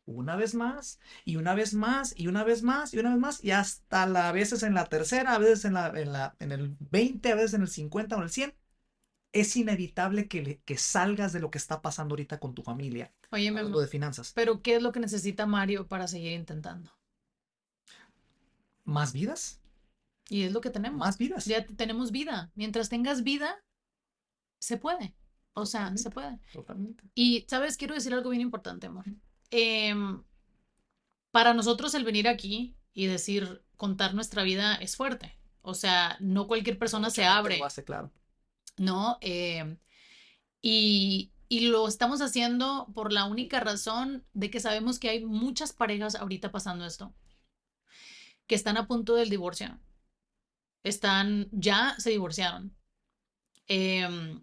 Una vez más, y una vez más, y una vez más, y una vez más, y hasta a veces en la tercera, a veces en el 20, a veces en el 50 o en el 100. Es inevitable que salgas de lo que está pasando ahorita con tu familia, Oye, mi hablando amor, de finanzas. pero ¿qué es lo que necesita Mario para seguir intentando? ¿Más vidas? Y es lo que tenemos. Más vidas. Ya tenemos vida. Mientras tengas vida, se puede. O sea, se Totalmente, puede. totalmente. Y, ¿sabes? Quiero decir algo bien importante, amor. Em, para nosotros el venir aquí y decir, contar nuestra vida es fuerte. O sea, no cualquier No persona mucha se gente lo abre, hace, claro. ¿no? Y lo estamos haciendo por la única razón de que sabemos que hay muchas parejas ahorita pasando esto, que están a punto del divorcio, ya se divorciaron. Em,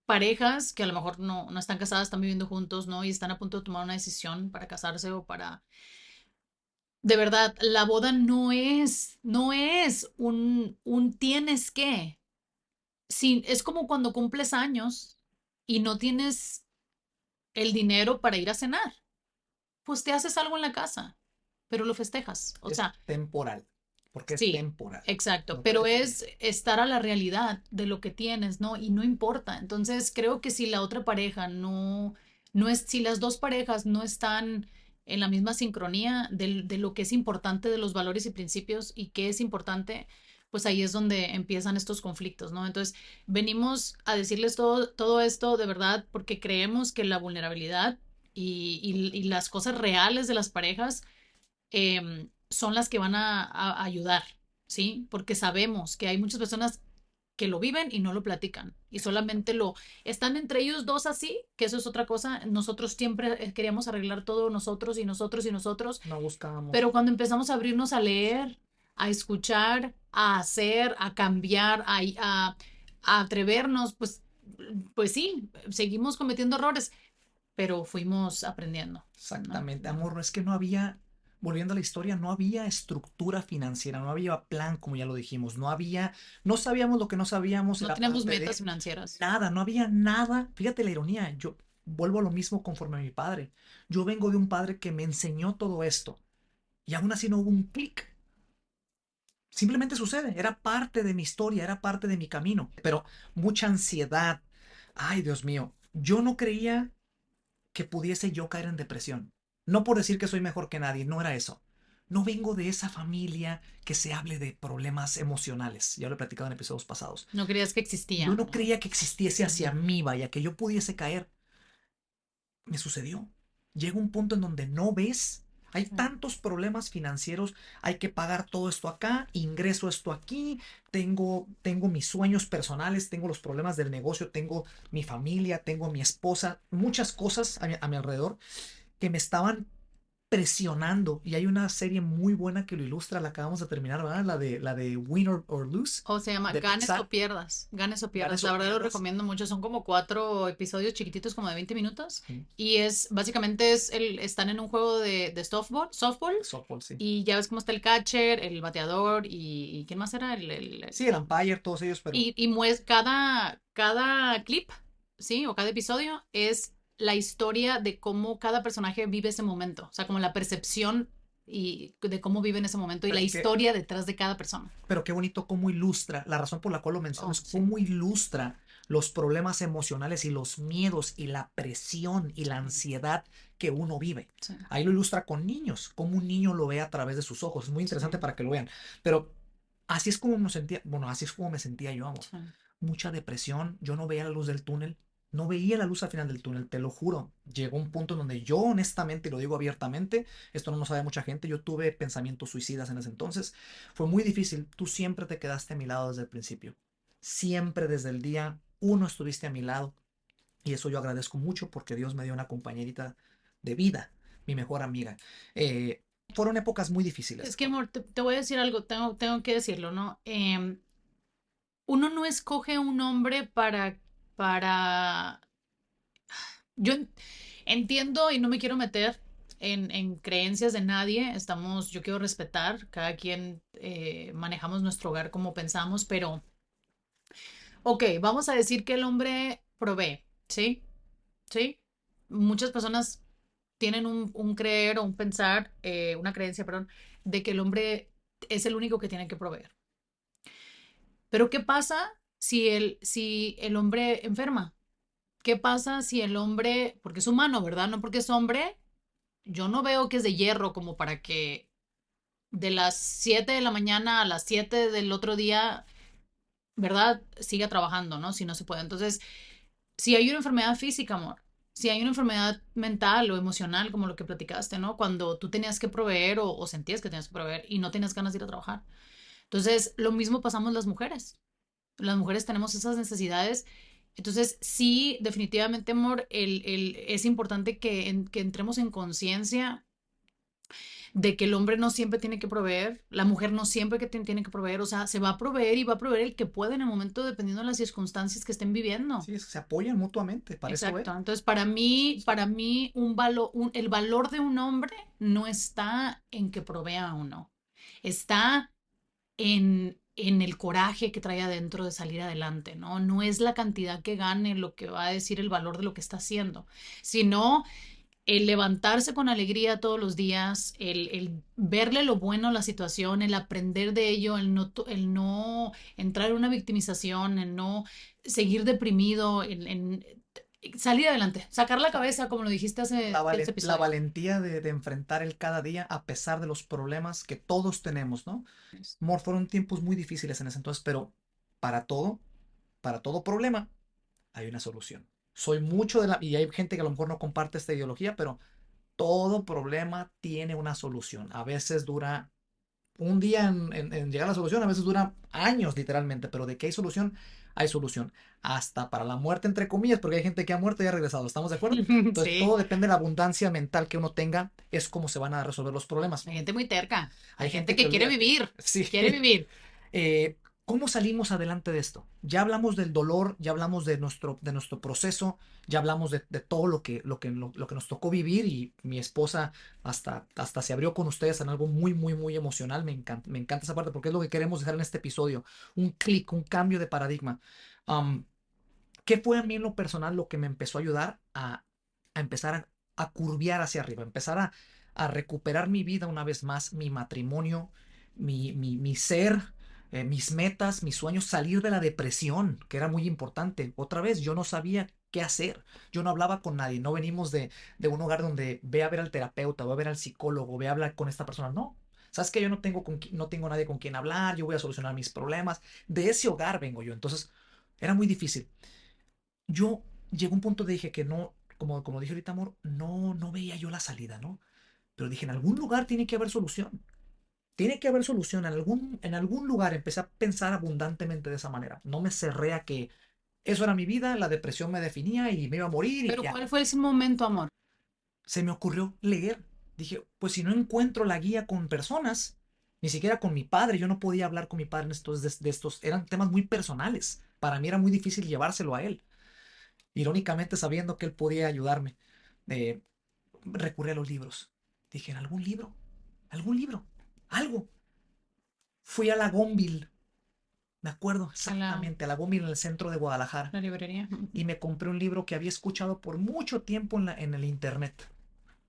Parejas que a lo mejor no están casadas, están viviendo juntos, ¿no? Y están a punto de tomar una decisión para casarse o para... De verdad, la boda no es un tienes que. Sí, es como cuando cumples años y no tienes el dinero para ir a cenar. Pues te haces algo en la casa, pero lo festejas. O Es sea, temporal, porque es sí, temporal. exacto, No te pero define. es estar a la realidad de lo que tienes, ¿no? Y no importa. Entonces, creo que si la otra pareja si las dos parejas no están en la misma sincronía de lo que es importante, de los valores y principios y qué es importante, pues ahí es donde empiezan estos conflictos, ¿no? Entonces, venimos a decirles todo esto de verdad porque creemos que la vulnerabilidad y las cosas reales de las parejas son las que van a ayudar, ¿sí? Porque sabemos que hay muchas personas que lo viven y no lo platican y solamente lo están entre ellos dos así, que eso es otra cosa. Nosotros siempre queríamos arreglar todo nosotros y nosotros y nosotros, No buscábamos. pero cuando empezamos a abrirnos a leer, a escuchar, a hacer, a cambiar, a atrevernos, pues sí, seguimos cometiendo errores, pero fuimos aprendiendo, ¿no? Exactamente, amor, no es que no había, volviendo a la historia, no había estructura financiera, no había plan, como ya lo dijimos, no había, no sabíamos lo que no sabíamos, No era tenemos parte metas de financieras. nada, no había nada. Fíjate la ironía, yo vuelvo a lo mismo conforme a mi padre. Yo vengo de un padre que me enseñó todo esto y aún así no hubo un clic. Simplemente sucede, era parte de mi historia, era parte de mi camino, pero mucha ansiedad. Ay, Dios mío, yo no creía que pudiese yo caer en depresión. No por decir que soy mejor que nadie, no era eso. No vengo de esa familia que se hable de problemas emocionales. Ya lo he platicado en episodios pasados. No creías que Yo existían, no ¿no? creía que existiese hacia Ujú. mí, vaya, que yo pudiese caer. Me sucedió. Llega un punto en donde no ves. Hay Sí. tantos problemas financieros, hay que pagar todo esto acá, ingreso esto aquí, tengo mis sueños personales, tengo los problemas del negocio, tengo mi familia, tengo mi esposa, muchas cosas a mi alrededor que me estaban presionando. Y hay una serie muy buena que lo ilustra, la acabamos de terminar, ¿verdad? La de Win or Lose, O se llama de Ganes o Pixar. Pierdas. Ganes o Pierdas. Ganes La o verdad lo pierdas. recomiendo mucho. Son como 4 episodios chiquititos, como de 20 minutos. Sí, Y básicamente están en un juego de softball. softball, sí. Y ya ves cómo está el catcher, el bateador y ¿quién más era? Sí, el umpire, todos ellos, pero Cada clip, ¿sí? O cada episodio es la historia de cómo cada personaje vive ese momento. O sea, como la percepción y de cómo vive en ese momento y la pero qué, historia detrás de cada persona. pero qué bonito cómo ilustra, la razón por la cual lo menciono Oh, es sí. cómo ilustra los problemas emocionales y los miedos y la presión y la Sí, ansiedad que uno vive. sí, Ahí lo ilustra con niños, cómo un niño lo ve a través de sus ojos. Es muy interesante sí, para que lo vean. Pero así es como me sentía, bueno, así es como me sentía yo, amor. sí. Mucha depresión, yo no veía la luz del túnel, no veía la luz al final del túnel, te lo juro. Llegó un punto en donde yo honestamente, y lo digo abiertamente, esto no lo sabe mucha gente, yo tuve pensamientos suicidas en ese entonces. Fue muy difícil, tú siempre te quedaste a mi lado desde el principio. Siempre desde el día uno estuviste a mi lado y eso yo agradezco mucho porque Dios me dio una compañerita de vida, mi mejor amiga. Fueron épocas muy Es difíciles. que, amor, te voy a decir algo, tengo que decirlo, ¿no? Uno no escoge un hombre para... Yo entiendo y no me quiero meter en creencias de nadie, yo quiero respetar, cada quien manejamos nuestro hogar como pensamos, pero, ok, vamos a decir que el hombre provee, ¿sí? ¿Sí? Muchas personas tienen un creer o un pensar, una creencia, perdón, de que el hombre es el único que tiene que proveer. Pero ¿qué pasa si el hombre enferma? ¿Qué pasa si el hombre, porque es humano, ¿verdad? No porque es hombre, yo no veo que es de hierro como para que de las 7 de la mañana a las 7 del otro día, ¿verdad? Siga trabajando, ¿no? Si no se puede. Entonces, si hay una enfermedad física, amor, si hay una enfermedad mental o emocional, como lo que platicaste, ¿no? Cuando tú tenías que proveer o sentías que tenías que proveer y no tenías ganas de ir a trabajar. Entonces, lo mismo pasamos las mujeres. Las mujeres tenemos esas necesidades. Entonces, sí, definitivamente, amor, es importante que entremos en conciencia de que el hombre no siempre tiene que proveer, la mujer no siempre tiene que proveer, o sea, se va a proveer y va a proveer el que puede en el momento dependiendo de las circunstancias que estén viviendo. Sí, se apoyan mutuamente, para eso Exacto. es. Entonces, Sí, sí. para mí el valor de un hombre no está en que provea o no. Está en el coraje que trae adentro de salir adelante, ¿no? No es la cantidad que gane lo que va a decir el valor de lo que está haciendo, sino el levantarse con alegría todos los días, el verle lo bueno a la situación, el aprender de ello, el no entrar en una victimización, el no seguir deprimido, salir adelante, sacar la cabeza, como lo dijiste hace ese La episodio. valentía de enfrentar el cada día a pesar de los problemas que todos tenemos, ¿no? Amor, fueron tiempos muy difíciles en ese entonces, pero para todo, para todo problema hay una solución. Soy mucho de la... Y hay gente que a lo mejor no comparte esta ideología, pero todo problema tiene una solución. A veces dura un día en llegar a la solución, a veces dura años literalmente, pero de que hay solución. Hasta para la muerte, entre comillas, porque hay gente que ha muerto y ha regresado, ¿estamos de acuerdo? Entonces, Sí, todo depende de la abundancia mental que uno tenga, es cómo se van a resolver los problemas. hay gente muy terca, Hay hay gente gente que que olvídate. Sí. quiere vivir. Eh, ¿Cómo salimos adelante de esto? Ya hablamos del dolor, ya hablamos de nuestro proceso, ya hablamos de todo lo que nos tocó vivir y mi esposa hasta se abrió con ustedes en algo muy, muy, muy emocional. Me encanta esa parte porque es lo que queremos dejar en este episodio. Un clic, un cambio de paradigma. Um, ¿Qué fue a mí en lo personal lo que me empezó a ayudar a empezar a curviar hacia arriba, empezar a recuperar mi vida una vez más, mi matrimonio, mi ser, mis metas, mis sueños, salir de la depresión, que era muy importante? Otra vez, yo no sabía qué hacer, yo no hablaba con nadie, no venimos de un hogar donde ve a ver al terapeuta, ve a ver al psicólogo, ve a hablar con esta persona, no. ¿Sabes que yo no tengo nadie con quien hablar, yo voy a solucionar mis problemas? De ese hogar vengo yo, entonces era muy difícil. Yo llegó un punto de dije que no, como dije ahorita, amor, no veía yo la salida, ¿no? Pero dije, en algún lugar tiene que haber solución. Tiene que haber solución. En algún lugar empecé a pensar abundantemente de esa manera. No me cerré a que eso era mi vida, la depresión me definía y me iba a morir y Pero ya. ¿cuál fue ese momento, amor? Se me ocurrió leer. Dije, pues si no encuentro la guía con personas, ni siquiera con mi padre, yo no podía hablar con mi padre en estos, eran temas muy personales. Para mí era muy difícil llevárselo a él, irónicamente sabiendo que él podía ayudarme. Eh, Recurrí a los libros. Dije, ¿en algún libro? ¿Algún libro? Algo. Fui a la Gonville, me acuerdo A exactamente, a la Gonville en el centro de Guadalajara, la librería. y me compré un libro que había escuchado por mucho tiempo en el internet,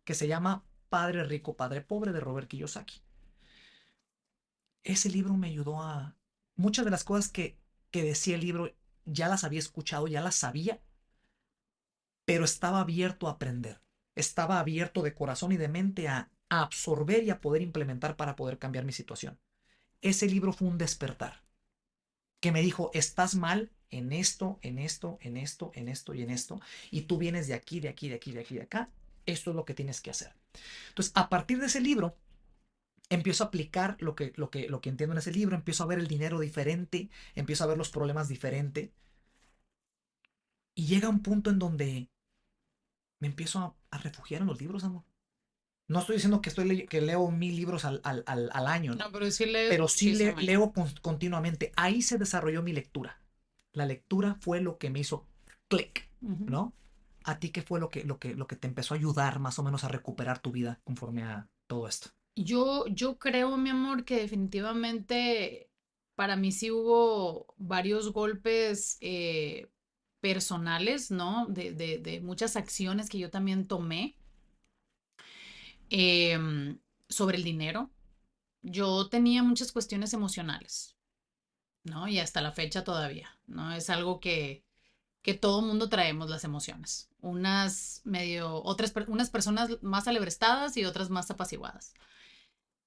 que se llama Padre Rico, Padre Pobre, de Robert Kiyosaki. Ese libro me ayudó a... Muchas de las cosas que decía el libro ya las había escuchado, ya las sabía, pero estaba abierto a aprender. Estaba abierto de corazón y de mente a absorber y a poder implementar para poder cambiar mi situación. Ese libro fue un despertar que me dijo, estás mal en esto, en esto, en esto, en esto y en esto, y tú vienes de aquí, de aquí, de aquí, de aquí, de acá. Esto es lo que tienes que hacer. Entonces, a partir de ese libro, empiezo a aplicar lo que entiendo en ese libro, empiezo a ver el dinero diferente, empiezo a ver los problemas diferente, y llega un punto en donde me empiezo a refugiar en los libros, amor. No estoy diciendo que leo 1000 libros al año, ¿no? No, pero sí lees Pero sí muchísimo ya. leo continuamente. Ahí se desarrolló mi lectura. La lectura fue lo que me hizo clic, Ujú. ¿no? ¿A ti qué fue lo que te empezó a ayudar más o menos a recuperar tu vida conforme a todo esto? Yo creo, mi amor, que definitivamente para mí sí hubo varios golpes personales, ¿no? De muchas acciones que yo también tomé em, sobre el dinero. Yo tenía muchas cuestiones emocionales, ¿no? Y hasta la fecha todavía, ¿no? Es algo que todo mundo traemos las emociones. Unas personas más alebrestadas y otras más apaciguadas.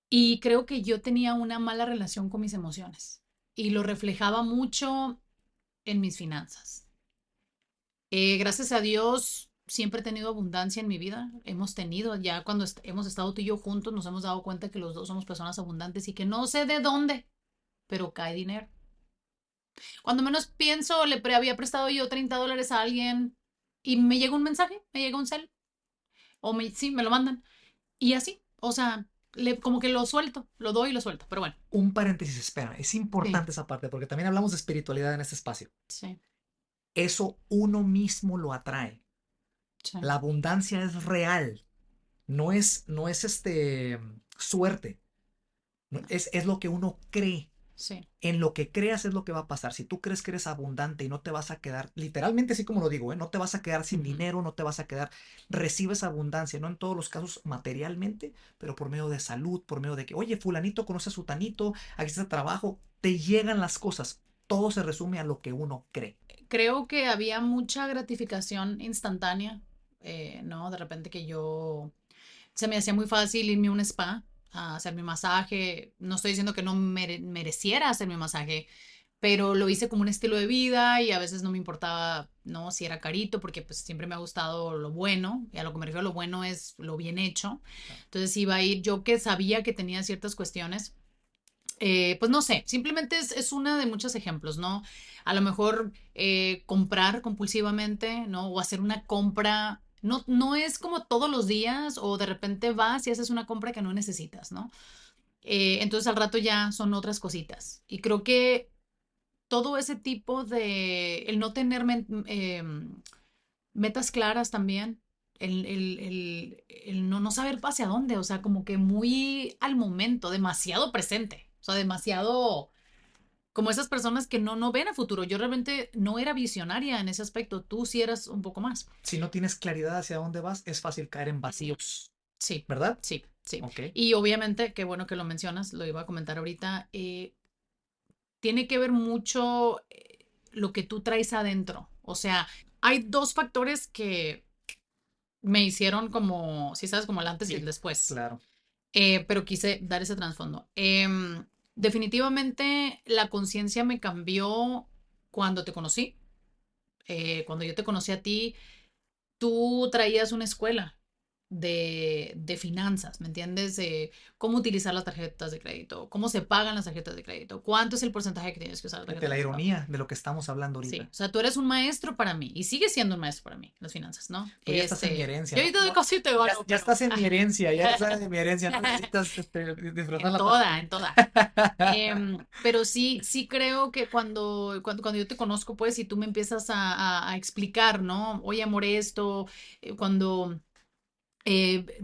Y creo que yo tenía una mala relación con mis emociones y lo reflejaba mucho en mis finanzas. Gracias a Dios, siempre he tenido abundancia en mi vida. Hemos tenido, ya cuando hemos estado tú y yo juntos, nos hemos dado cuenta que los dos somos personas abundantes y que no sé de dónde, pero cae dinero. Cuando menos pienso, había prestado yo $30 a alguien y me llega un mensaje, me llega un cel, sí, me lo mandan. Y así, o sea, como que lo suelto, lo doy y lo suelto, pero bueno. Un paréntesis, espera, es Sí, importante esa parte porque también hablamos de espiritualidad en este espacio. sí, Eso uno mismo lo atrae. sí, La abundancia es real, no es suerte, no, es lo que uno cree. sí. En lo que creas es lo que va a pasar. Si tú crees que eres abundante y no te vas a quedar, literalmente así como lo digo, no te vas a quedar sin Ujú. dinero, no te vas a quedar, recibes abundancia, no en todos los casos materialmente, pero por medio de salud, por medio de que, oye, fulanito conoce a sutanito, aquí está trabajo, te llegan las cosas. Todo se resume a lo que uno cree. Creo que había mucha gratificación instantánea, ¿no? De repente se me hacía muy fácil irme a un spa a hacer mi masaje. No estoy diciendo que no mereciera hacer mi masaje, pero lo hice como un estilo de vida y a veces no me importaba, ¿no? Si era carito, porque pues siempre me ha gustado lo bueno, y a lo que me refiero a lo bueno es lo bien hecho. Entonces iba a ir, yo que sabía que tenía ciertas cuestiones, pues no sé, simplemente es una de muchos ejemplos, ¿no? A lo mejor comprar compulsivamente, ¿no? O hacer una compra, no es como todos los días o de repente vas y haces una compra que no necesitas, ¿no? Entonces al rato ya son otras cositas. Y creo que todo ese tipo el no tener metas claras también, el no saber hacia dónde, o sea, como que muy al momento, demasiado presente, o sea, demasiado como esas personas que no ven a futuro. Yo realmente no era visionaria en ese aspecto, tú sí eras un poco más. Si no tienes claridad hacia dónde vas, es fácil caer en vacíos, Sí, ¿verdad? sí, sí. Ok. Y obviamente, qué bueno que lo mencionas, lo iba a comentar ahorita, tiene que ver mucho lo que tú traes adentro. O sea, hay dos factores que me hicieron como, si sabes, como el antes y el Sí, después. claro. Pero quise dar ese trasfondo. Definitivamente la conciencia me cambió cuando te conocí. Cuando yo te conocí a ti, tú traías una escuela de finanzas, ¿me entiendes? De cómo utilizar las tarjetas de crédito, cómo se pagan las tarjetas de crédito, cuánto es el porcentaje que tienes que usar la Fíjate tarjeta de la crédito. ironía de lo que estamos hablando Sí, ahorita. o sea, tú eres un maestro para mí y sigues siendo un maestro para mí, las finanzas, ¿no? Tú ya estás en mi herencia, Yo ¿no? ahorita de No, casi te ya, gano, ya pero estás en mi herencia, ya estás en mi herencia, no necesitas disfrutar en la toda, tarjeta. en toda. Pero sí creo que cuando yo te conozco, pues, y tú me empiezas a explicar, ¿no? Oye, amor, esto, cuando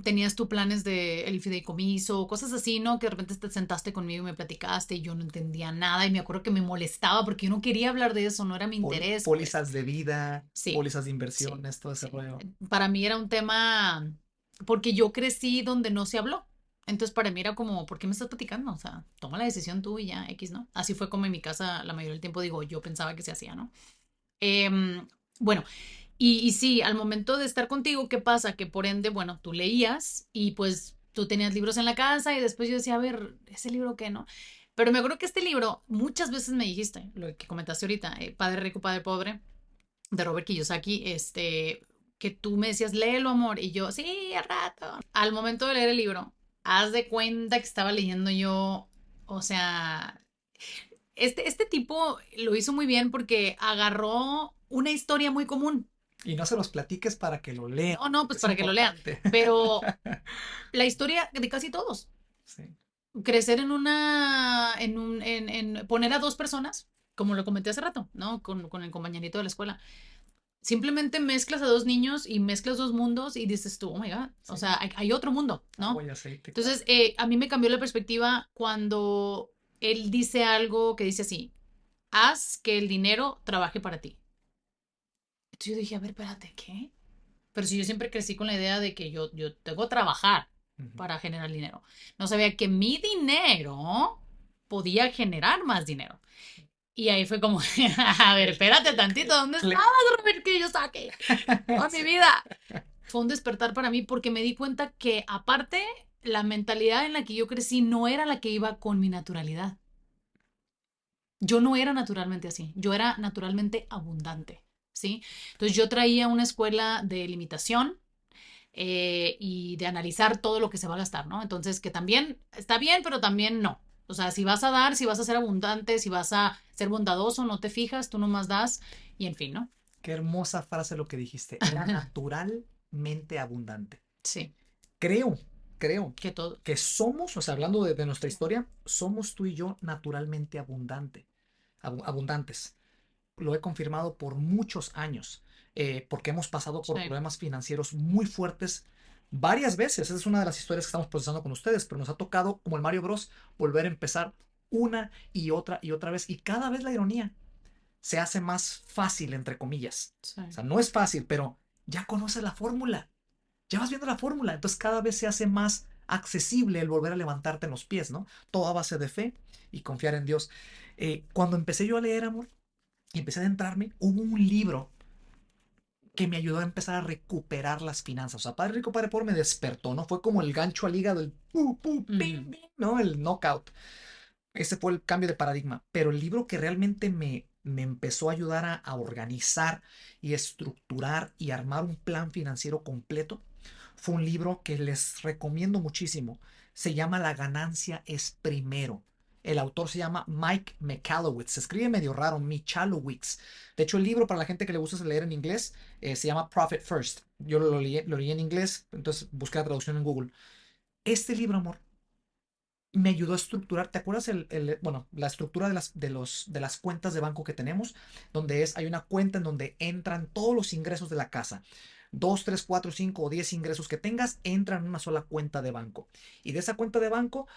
tenías tú planes de el fideicomiso, cosas así, ¿no? Que de repente te sentaste conmigo y me platicaste y yo no entendía nada y me acuerdo que me molestaba porque yo no quería hablar de eso, no era mi interés, pues. Pólizas de vida, Sí, pólizas de sí, inversiones, todo ese sí. rollo. Para mí era un tema porque yo crecí donde no se habló. Entonces para mí era como, ¿por qué me estás platicando? O sea, toma la decisión tú y ya, X, ¿no? Así fue como en mi casa la mayoría del tiempo, digo, yo pensaba que se hacía, ¿no? Bueno, y sí, al momento de estar contigo, ¿qué pasa? Que por ende, bueno, tú leías y pues tú tenías libros en la casa y después yo decía, a ver, ¿ese libro qué, no? Pero me acuerdo que este libro, muchas veces me dijiste, lo que comentaste ahorita, Padre Rico, Padre Pobre, de Robert Kiyosaki, que tú me decías, léelo, amor, y yo, sí, a rato. Al momento de leer el libro, haz de cuenta que estaba leyendo yo, o sea, este tipo lo hizo muy bien porque agarró una historia muy común. Y no se los platiques para que lo lean, No, no, pues es para que lo lean, importante. pero la historia de casi todos. Sí. Crecer en poner a dos personas, como lo comenté hace rato, ¿no? Con el compañerito de la escuela. Simplemente mezclas a dos niños y mezclas dos mundos y dices tú, oh my God, o Sí. sea, hay otro mundo, Agua ¿no? y aceite, claro. Entonces, a mí me cambió la perspectiva cuando él dice algo que dice así, haz que el dinero trabaje para ti. Entonces yo dije, a ver, espérate, ¿qué? Pero si yo siempre crecí con la idea de que yo tengo que trabajar Ujú. para generar dinero. No sabía que mi dinero podía generar más dinero. Y ahí fue como, a ver, El- espérate el- tantito, el ¿dónde estabas, clic. Robert, que yo saqué toda mi Sí. vida? Fue un despertar para mí porque me di cuenta que aparte la mentalidad en la que yo crecí no era la que iba con mi naturalidad. Yo no era naturalmente así, yo era naturalmente abundante, ¿sí? Entonces yo traía una escuela de limitación y de analizar todo lo que se va a gastar, ¿no? Entonces que también está bien, pero también no. O sea, si vas a dar, si vas a ser abundante, si vas a ser bondadoso, no te fijas, tú nomás das y en fin, ¿no? Qué hermosa frase lo que dijiste. Era naturalmente abundante. Sí, Creo, creo que todo. que somos, o sea, hablando de nuestra historia, somos tú y yo naturalmente abundantes. Lo he confirmado por muchos años, porque hemos pasado por Sí, problemas financieros muy fuertes varias veces. Esa es una de las historias que estamos procesando con ustedes, pero nos ha tocado, como el Mario Bros, volver a empezar una y otra vez. Y cada vez la ironía se hace más fácil, entre comillas. sí. O sea, no es fácil, pero ya conoces la fórmula, ya vas viendo la fórmula, entonces cada vez se hace más accesible el volver a levantarte en los pies, ¿no? Todo a base de fe y confiar en Dios. Cuando empecé yo a leer, amor, y empecé a adentrarme, hubo un libro que me ayudó a empezar a recuperar las finanzas. O sea, Padre Rico, Padre Pobre me despertó, ¿no? Fue como el gancho al hígado, el pim, Ujú. pim, ¿no? El knockout. Ese fue el cambio de paradigma. Pero el libro que realmente me empezó a ayudar a organizar y estructurar y armar un plan financiero completo fue un libro que les recomiendo muchísimo. Se llama La ganancia es primero. El autor se llama Mike Michalowicz. Se escribe medio raro, Michalowicz. De hecho, el libro para la gente que le gusta leer en inglés se llama Profit First. Yo lo leí en inglés, entonces busqué la traducción en Google. Este libro, amor, me ayudó a estructurar. ¿Te acuerdas bueno, la estructura de las cuentas de banco que tenemos? Donde hay una cuenta en donde entran todos los ingresos de la casa. Dos, tres, cuatro, cinco o 10 ingresos que tengas entran en una sola cuenta de banco. Y de esa cuenta de banco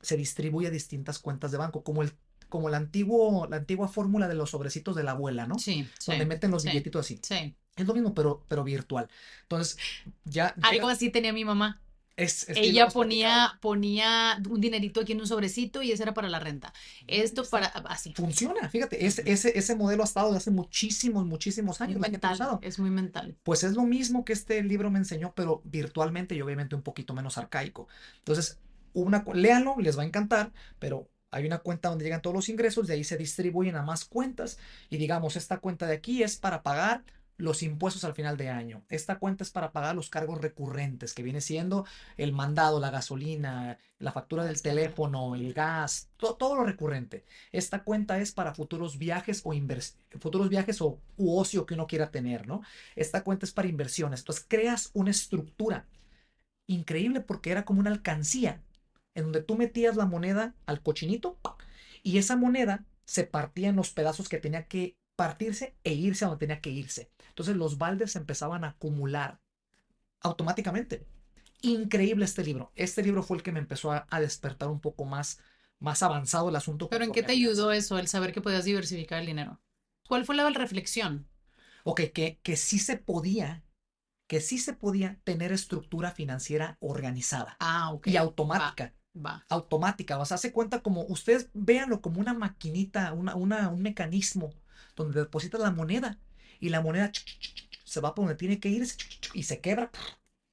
se distribuye a distintas cuentas de banco, como la antigua fórmula de los sobrecitos de la abuela, ¿no? Sí, Donde sí, meten los sí, billetitos así. sí. Es lo mismo, pero virtual. Entonces, ya Algo llega, así tenía mi mamá. es que lo Ella hemos platicado. ponía un dinerito aquí en un sobrecito y ese era para la renta. Ahí Esto para, está. así. Funciona, fíjate, Ujú. ese modelo ha estado desde hace muchísimos, muchísimos Muy años, lo hemos mental, usado. es muy mental. Pues es lo mismo que este libro me enseñó, pero virtualmente y obviamente un poquito menos arcaico. Entonces, léanlo, les va a encantar, pero hay una cuenta donde llegan todos los ingresos, de ahí se distribuyen a más cuentas y digamos, esta cuenta de aquí es para pagar los impuestos al final de año. Esta cuenta es para pagar los cargos recurrentes, que viene siendo el mandado, la gasolina, la factura del Así. teléfono, el gas, todo lo recurrente. Esta cuenta es para futuros viajes futuros viajes o u ocio que uno quiera tener, ¿no? Esta cuenta es para inversiones. Entonces creas una estructura increíble porque era como una alcancía en donde tú metías la moneda al cochinito y esa moneda se partía en los pedazos que tenía que partirse e irse a donde tenía que irse. Entonces los baldes se empezaban a acumular automáticamente. Increíble este libro. Este libro fue el que me empezó a despertar un poco más avanzado el asunto Pero ¿en qué conforme a te ayudó finanzas. eso, el saber que podías diversificar el dinero? ¿Cuál fue la reflexión? Ok, que sí se podía, que sí se podía tener estructura financiera organizada Ah, ok. y Va, automática. va. Automática, o sea, hace cuenta como, ustedes véanlo como una maquinita, un mecanismo donde depositas la moneda y la moneda se va por donde tiene que ir y se quebra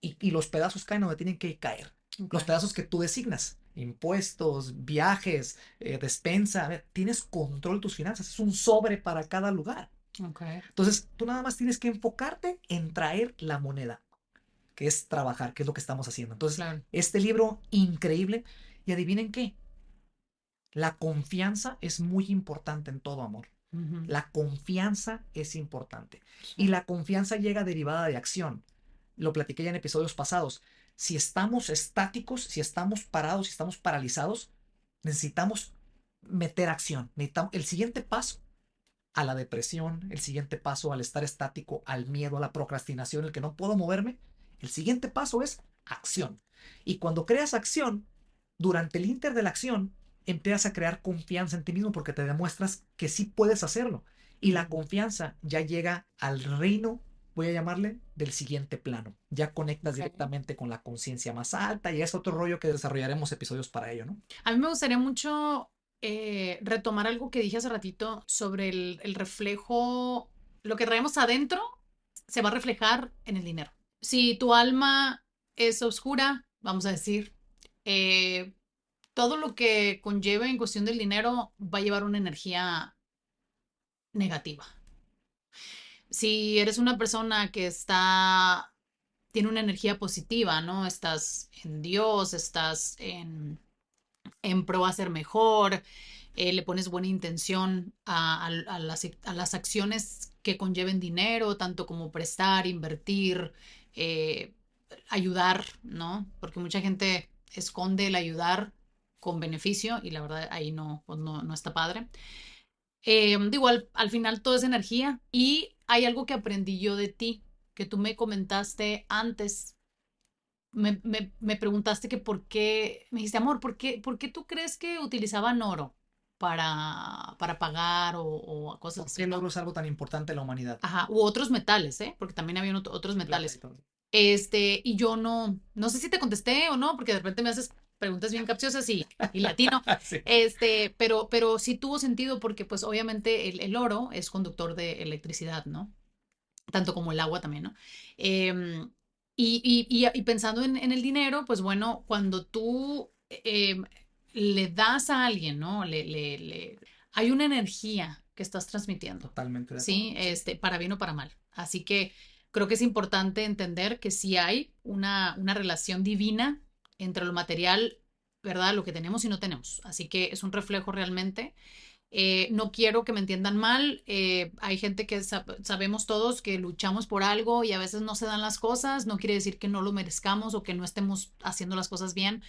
y los pedazos caen donde tienen que caer. Ok. Los pedazos que tú designas, impuestos, viajes, despensa, a ver, tienes control de tus finanzas, es un sobre para cada lugar. Ok. Entonces, tú nada más tienes que enfocarte en traer la moneda, que es trabajar, que es lo que estamos haciendo. Entonces, Claro. este libro increíble, y adivinen qué, la confianza es muy importante en todo, amor. Ujú. La confianza es importante. Sí. Y la confianza llega derivada de acción. Lo platiqué ya en episodios pasados. Si estamos estáticos, si estamos parados, si estamos paralizados, necesitamos meter acción. Necesitamos el siguiente paso a la depresión, el siguiente paso al estar estático, al miedo, a la procrastinación, el que no puedo moverme. El siguiente paso es acción. Y cuando creas acción, durante el inter de la acción, empiezas a crear confianza en ti mismo porque te demuestras que sí puedes hacerlo. Y la Ujú. confianza ya llega al reino, voy a llamarle, del siguiente plano. Ya conectas Ok. directamente con la conciencia más alta y es otro rollo que desarrollaremos episodios para ello, ¿no? A mí me gustaría mucho retomar algo que dije hace ratito sobre el reflejo, lo que traemos adentro se va a reflejar en el dinero. Si tu alma es oscura, vamos a decir, eh, todo lo que conlleve en cuestión del dinero va a llevar una energía negativa. Si eres una persona que tiene una energía positiva, ¿no? Estás en Dios, estás en pro a ser mejor, le pones buena intención a las acciones que conlleven dinero, tanto como prestar, invertir, eh, ayudar, ¿no? Porque mucha gente esconde el ayudar con beneficio y la verdad ahí no, pues no está padre. Digo, al final todo es energía y hay algo que aprendí yo de ti, que tú me comentaste antes. Me preguntaste que por qué, me dijiste, amor, por qué tú crees que utilizaban oro para pagar o cosas ¿Por qué así, el ¿no? oro es algo tan importante en la humanidad? Ajá, u otros metales, ¿eh? Porque también había otros Plata y metales. todo. Y yo no sé si te contesté o no, porque de repente me haces preguntas bien capciosas y latino. Sí, Pero sí tuvo sentido porque pues obviamente el oro es conductor de electricidad, ¿no? Tanto como el agua también, ¿no? Em, y pensando en el dinero, pues bueno, cuando tú le das a alguien, ¿no? Hay una energía que estás transmitiendo, totalmente de acuerdo. ¿sí? Sí, Para bien o para mal. Así que creo que es importante entender que sí hay una relación divina entre lo material, ¿verdad? Lo que tenemos y no tenemos. Así que es un reflejo realmente. No quiero que me entiendan mal. Hay gente que sabemos todos que luchamos por algo y a veces no se dan las cosas. No quiere decir que no lo merezcamos o que no estemos haciendo las cosas bien,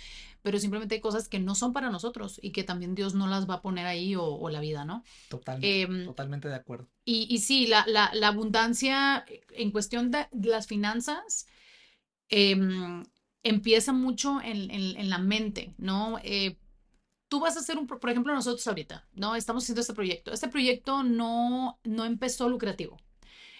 pero simplemente hay cosas que no son para nosotros y que también Dios no las va a poner ahí o la vida, ¿no? totalmente, Em, totalmente de acuerdo. y sí, la abundancia en cuestión de las finanzas empieza mucho en la mente, ¿no? Tú vas a hacer por ejemplo, nosotros ahorita, ¿no? Estamos haciendo este proyecto. Este proyecto no empezó lucrativo.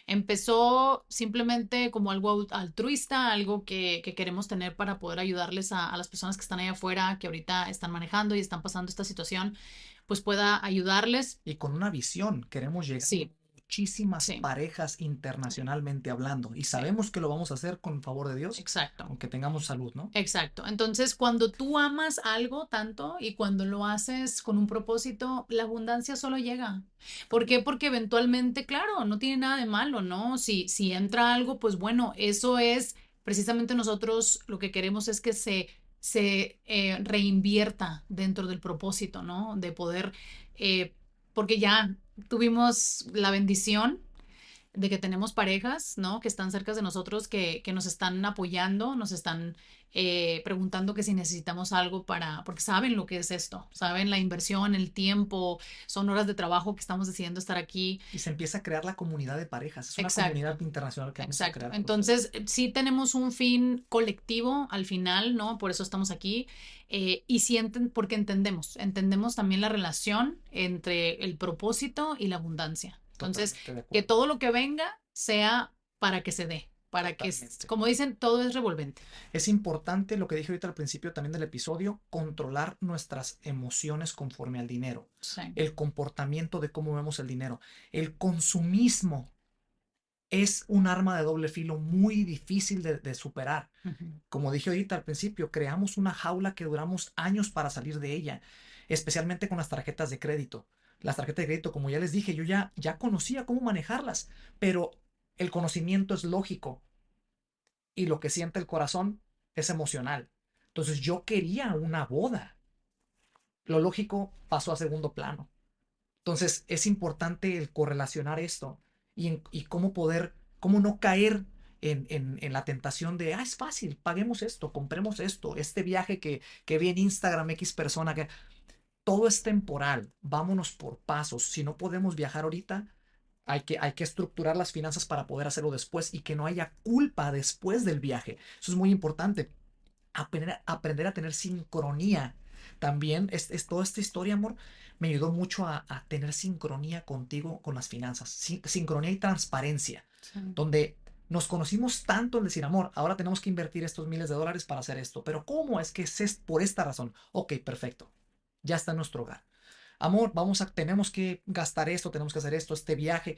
Empezó simplemente como algo altruista, algo que queremos tener para poder ayudarles a las personas que están allá afuera, que ahorita están manejando y están pasando esta situación, pues pueda ayudarles. Y con una visión, queremos llegar a Sí, muchísimas sí, parejas sí, internacionalmente hablando. Y sí, sabemos que lo vamos a hacer con el favor de Dios, exacto. aunque tengamos salud, ¿no? Exacto. Entonces, cuando tú amas algo tanto y cuando lo haces con un propósito, la abundancia solo llega. ¿Por qué? Porque eventualmente, claro, no tiene nada de malo, ¿no? Si entra algo, pues bueno, eso es precisamente nosotros lo que queremos es que se reinvierta dentro del propósito, ¿no? De poder, porque ya tuvimos la bendición de que tenemos parejas, ¿no? Que están cerca de nosotros, que nos están apoyando, nos están preguntando que si necesitamos algo porque saben lo que es esto, saben la inversión, el tiempo, son horas de trabajo que estamos decidiendo estar aquí. Y se empieza a crear la comunidad de parejas. Es una Exacto. comunidad internacional que vamos a Exacto. crear por Entonces, ustedes. sí tenemos un fin colectivo al final, ¿no? Por eso estamos aquí. Y sí, porque entendemos también la relación entre el propósito y la abundancia. Entonces, Totalmente de que acuerdo. todo lo que venga sea para que se dé, para que, Totalmente. como dicen, todo es revolvente. Es importante lo que dije ahorita al principio también del episodio, controlar nuestras emociones conforme al dinero, Sí. el comportamiento de cómo vemos el dinero. El consumismo es un arma de doble filo muy difícil de superar. Ujú. Como dije ahorita al principio, creamos una jaula que duramos años para salir de ella, especialmente con las tarjetas de crédito. Las tarjetas de crédito, como ya les dije, yo ya conocía cómo manejarlas, pero el conocimiento es lógico y lo que siente el corazón es emocional. Entonces yo quería una boda. Lo lógico pasó a segundo plano. Entonces es importante el correlacionar esto y cómo poder, cómo no caer en la tentación de, es fácil, paguemos esto, compremos esto, este viaje que vi en Instagram X persona, que todo es temporal, vámonos por pasos. Si no podemos viajar ahorita, hay que estructurar las finanzas para poder hacerlo después y que no haya culpa después del viaje. Eso es muy importante. Aprender a tener sincronía. También toda esta historia, amor, me ayudó mucho a tener sincronía contigo con las finanzas. Sincronía y transparencia, Sí. donde nos conocimos tanto en decir, amor, ahora tenemos que invertir estos miles de dólares para hacer esto. Pero ¿cómo es que es por esta razón? Ok, perfecto. Ya está en nuestro hogar. Amor, tenemos que gastar esto, tenemos que hacer esto, este viaje.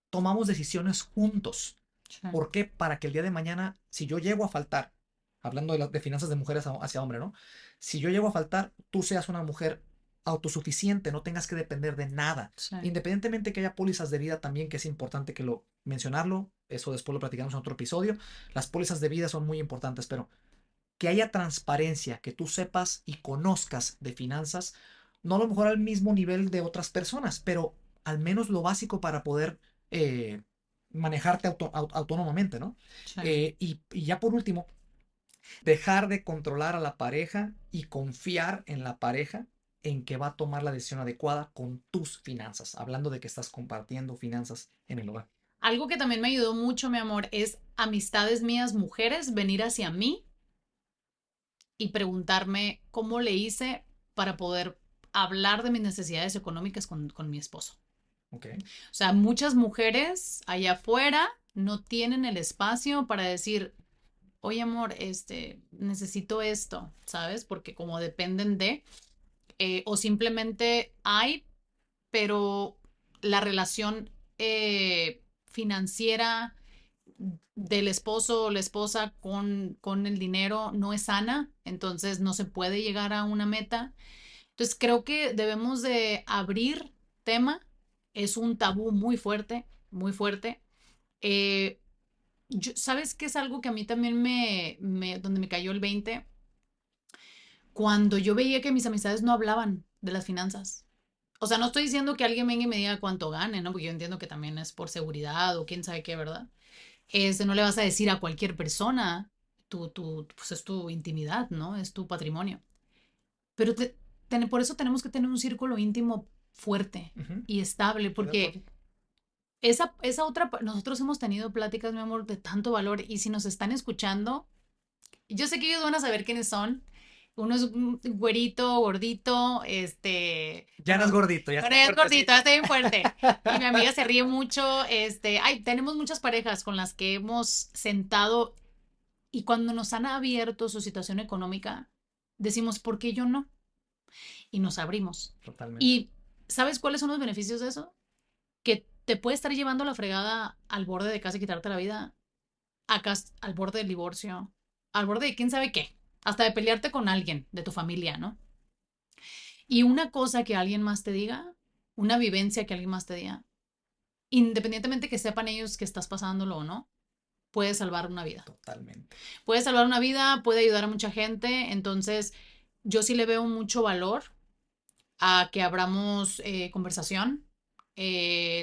Tomamos decisiones juntos. Sí. ¿Por qué? Para que el día de mañana, si yo llego a faltar, hablando de finanzas de mujeres hacia hombre, ¿no? Si yo llego a faltar, tú seas una mujer autosuficiente, no tengas que depender de nada. Sí. Independientemente que haya pólizas de vida también, que es importante que lo mencionarlo, eso después lo platicamos en otro episodio. Las pólizas de vida son muy importantes, pero que haya transparencia, que tú sepas y conozcas de finanzas, no a lo mejor al mismo nivel de otras personas, pero al menos lo básico para poder eh, manejarte autónomamente, ¿no? Sí. Y ya por último, dejar de controlar a la pareja y confiar en la pareja en que va a tomar la decisión adecuada con tus finanzas, hablando de que estás compartiendo finanzas en el hogar. Algo que también me ayudó mucho, mi amor, es amistades mías, mujeres, venir hacia mí y preguntarme cómo le hice para poder hablar de mis necesidades económicas con mi esposo. Ok. O sea, muchas mujeres allá afuera no tienen el espacio para decir, oye amor, necesito esto, ¿sabes? Porque como dependen de, o simplemente hay, pero la relación financiera del esposo o la esposa con el dinero no es sana, entonces no se puede llegar a una meta. Entonces creo que debemos de abrir tema, es un tabú muy fuerte, muy fuerte. Eh, ¿Sabes qué es algo que a mí también donde me cayó el 20? Cuando yo veía que mis amistades no hablaban de las finanzas. O sea, no estoy diciendo que alguien venga y me diga cuánto gane, ¿no? Porque yo entiendo que también es por seguridad o quién sabe qué, ¿verdad? No le vas a decir a cualquier persona, pues es tu intimidad, ¿no? Es tu patrimonio. Pero por eso tenemos que tener un círculo íntimo fuerte Ujú. y estable, Estoy de acuerdo. porque nosotros hemos tenido pláticas, mi amor, de tanto valor y si nos están escuchando, yo sé que ellos van a saber quiénes son. Uno es un güerito, gordito, Ya no es bueno, gordito, ya bueno, está ya es gordito, ya fuertecito. está bien fuerte. Y mi amiga se ríe mucho, ay, tenemos muchas parejas con las que hemos sentado y cuando nos han abierto su situación económica, decimos, ¿por qué yo no? Y nos abrimos. Totalmente. ¿Y sabes cuáles son los beneficios de eso? Que te puede estar llevando la fregada al borde de casi quitarte la vida, acá al borde del divorcio, al borde de quién sabe qué, hasta de pelearte con alguien de tu familia, ¿no? Y una cosa que alguien más te diga, una vivencia que alguien más te diga, independientemente que sepan ellos que estás pasándolo o no, puede salvar una vida. Totalmente. Puede salvar una vida, puede ayudar a mucha gente, entonces yo sí le veo mucho valor a que abramos conversación,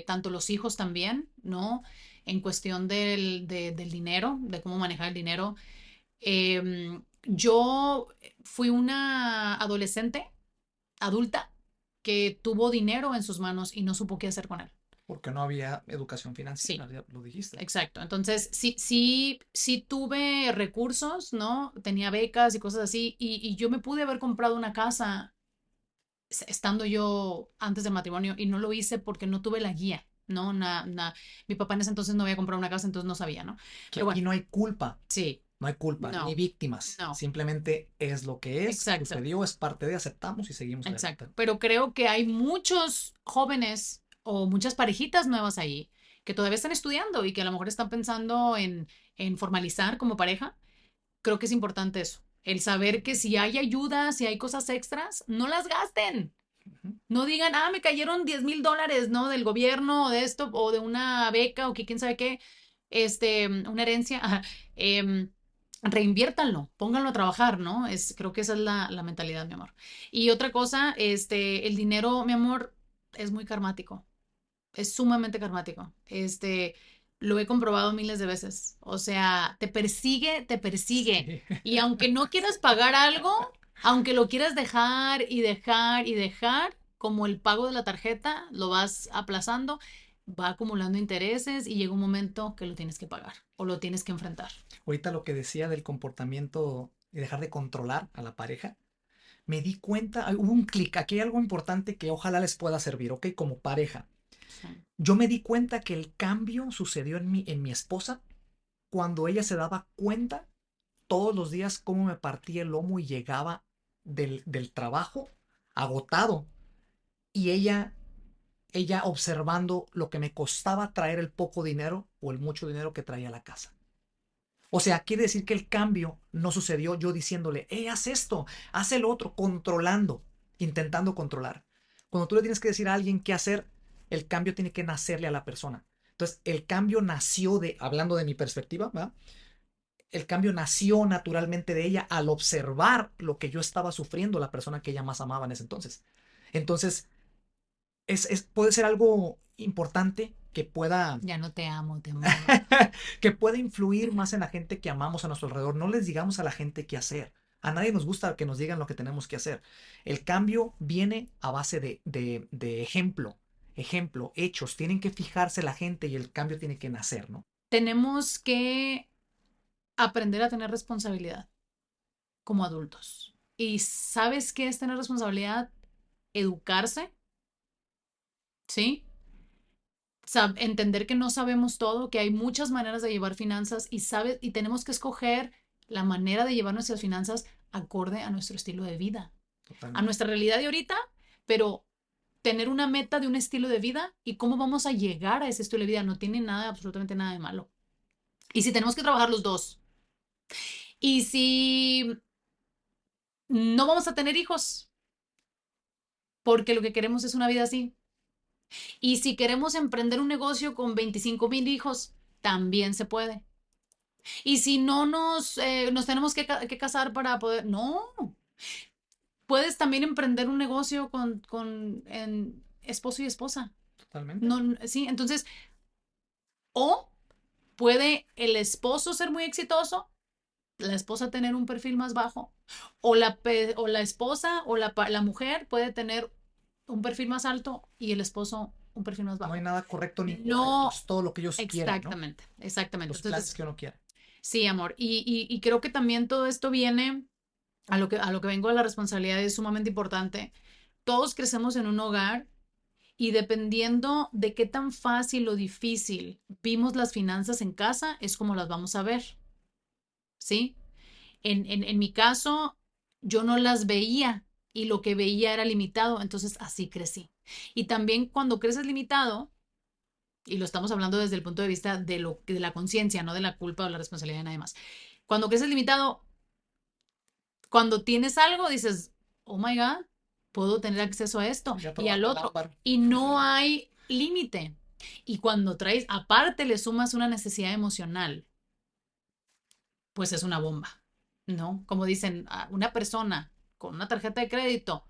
tanto los hijos también, ¿no? En cuestión del dinero, de cómo manejar el dinero. Yo fui una adolescente, adulta, que tuvo dinero en sus manos y no supo qué hacer con él. Porque no había educación Sí, financiera, ya lo dijiste. exacto. Entonces, sí tuve recursos, ¿no? Tenía becas y cosas así, y yo me pude haber comprado una casa estando yo antes del matrimonio y no lo hice porque no tuve la guía, ¿no? Mi papá en ese entonces no había comprado una casa, entonces no sabía, ¿no? Que Pero bueno, aquí no hay culpa, sí, no hay culpa, ni no, víctimas. no, Simplemente es lo que es, exacto, sucedió, es parte de, aceptamos y seguimos exacto. adelante. Pero creo que hay muchos jóvenes o muchas parejitas nuevas ahí que todavía están estudiando y que a lo mejor están pensando en formalizar como pareja. Creo que es importante eso, el saber que si hay ayuda, si hay cosas extras, no las gasten. Ujú. No digan, me cayeron $10,000, ¿no? Del gobierno o de esto, o de una beca, o que quién sabe qué, una herencia. Ajá, reinviértanlo, pónganlo a trabajar, ¿no? Creo que esa es la mentalidad, mi amor. Y otra cosa, el dinero, mi amor, es muy karmático, es sumamente karmático. Lo he comprobado miles de veces. O sea, te persigue, te persigue. Sí. Y aunque no quieras pagar algo, aunque lo quieras dejar y dejar y dejar, como el pago de la tarjeta, lo vas aplazando, va acumulando intereses y llega un momento que lo tienes que pagar o lo tienes que enfrentar. Ahorita lo que decía del comportamiento y dejar de controlar a la pareja, me di cuenta, hubo un clic, aquí hay algo importante que ojalá les pueda servir, ¿ok? Como pareja. Sí, Yo me di cuenta que el cambio sucedió en mi esposa cuando ella se daba cuenta todos los días cómo me partía el lomo y llegaba del trabajo agotado y ella observando lo que me costaba traer el poco dinero o el mucho dinero que traía a la casa. O sea, quiere decir que el cambio no sucedió yo diciéndole, haz esto, haz el otro, controlando, intentando controlar. Cuando tú le tienes que decir a alguien qué hacer, el cambio tiene que nacerle a la persona. Entonces, el cambio nació hablando de mi perspectiva, ¿va? El cambio nació naturalmente de ella al observar lo que yo estaba sufriendo, la persona que ella más amaba en ese entonces. Entonces, puede ser algo importante que pueda, Ya no te amo, te amaba. que pueda influir más en la gente que amamos a nuestro alrededor. No les digamos a la gente qué hacer. A nadie nos gusta que nos digan lo que tenemos que hacer. El cambio viene a base de ejemplo, ejemplo, hechos. Tienen que fijarse la gente y el cambio tiene que nacer, ¿no? Tenemos que aprender a tener responsabilidad como adultos. ¿Y sabes qué es tener responsabilidad? Educarse, ¿sí? Entender que no sabemos todo, que hay muchas maneras de llevar finanzas y tenemos que escoger la manera de llevar nuestras finanzas acorde a nuestro estilo de vida, a Totalmente. nuestra realidad de ahorita, pero tener una meta de un estilo de vida y cómo vamos a llegar a ese estilo de vida no tiene nada, absolutamente nada de malo. Y si tenemos que trabajar los dos, y si no vamos a tener hijos, porque lo que queremos es una vida así, y si queremos emprender un negocio con 25,000 hijos, también se puede. Y si no nos tenemos que casar para poder, no, puedes también emprender un negocio con esposo y esposa. Totalmente. No, sí, entonces, o puede el esposo ser muy exitoso, la esposa tener un perfil más bajo, o la esposa o la mujer puede tener un perfil más alto y el esposo un perfil más No hay bajo. nada correcto ni incorrecto. No, Es todo lo que ellos quieran, ¿no? exactamente, exactamente. Los planes Entonces, que uno quiera. sí, amor. Y creo que también todo esto viene a lo que vengo de la responsabilidad es sumamente importante. Todos crecemos en un hogar y dependiendo de qué tan fácil o difícil vimos las finanzas en casa, es como las vamos a ver, ¿sí? En mi caso, yo no las veía y lo que veía era limitado, entonces así crecí. Y también cuando creces limitado, y lo estamos hablando desde el punto de vista de la conciencia, no de la culpa o la responsabilidad de nadie más. Cuando creces limitado, cuando tienes algo, dices, oh my God, puedo tener acceso a esto Ya y al probaste el otro. ámbar. Y no hay límite. Y cuando traes, aparte le sumas una necesidad emocional, pues es una bomba, ¿no? Como dicen, una persona con una tarjeta de crédito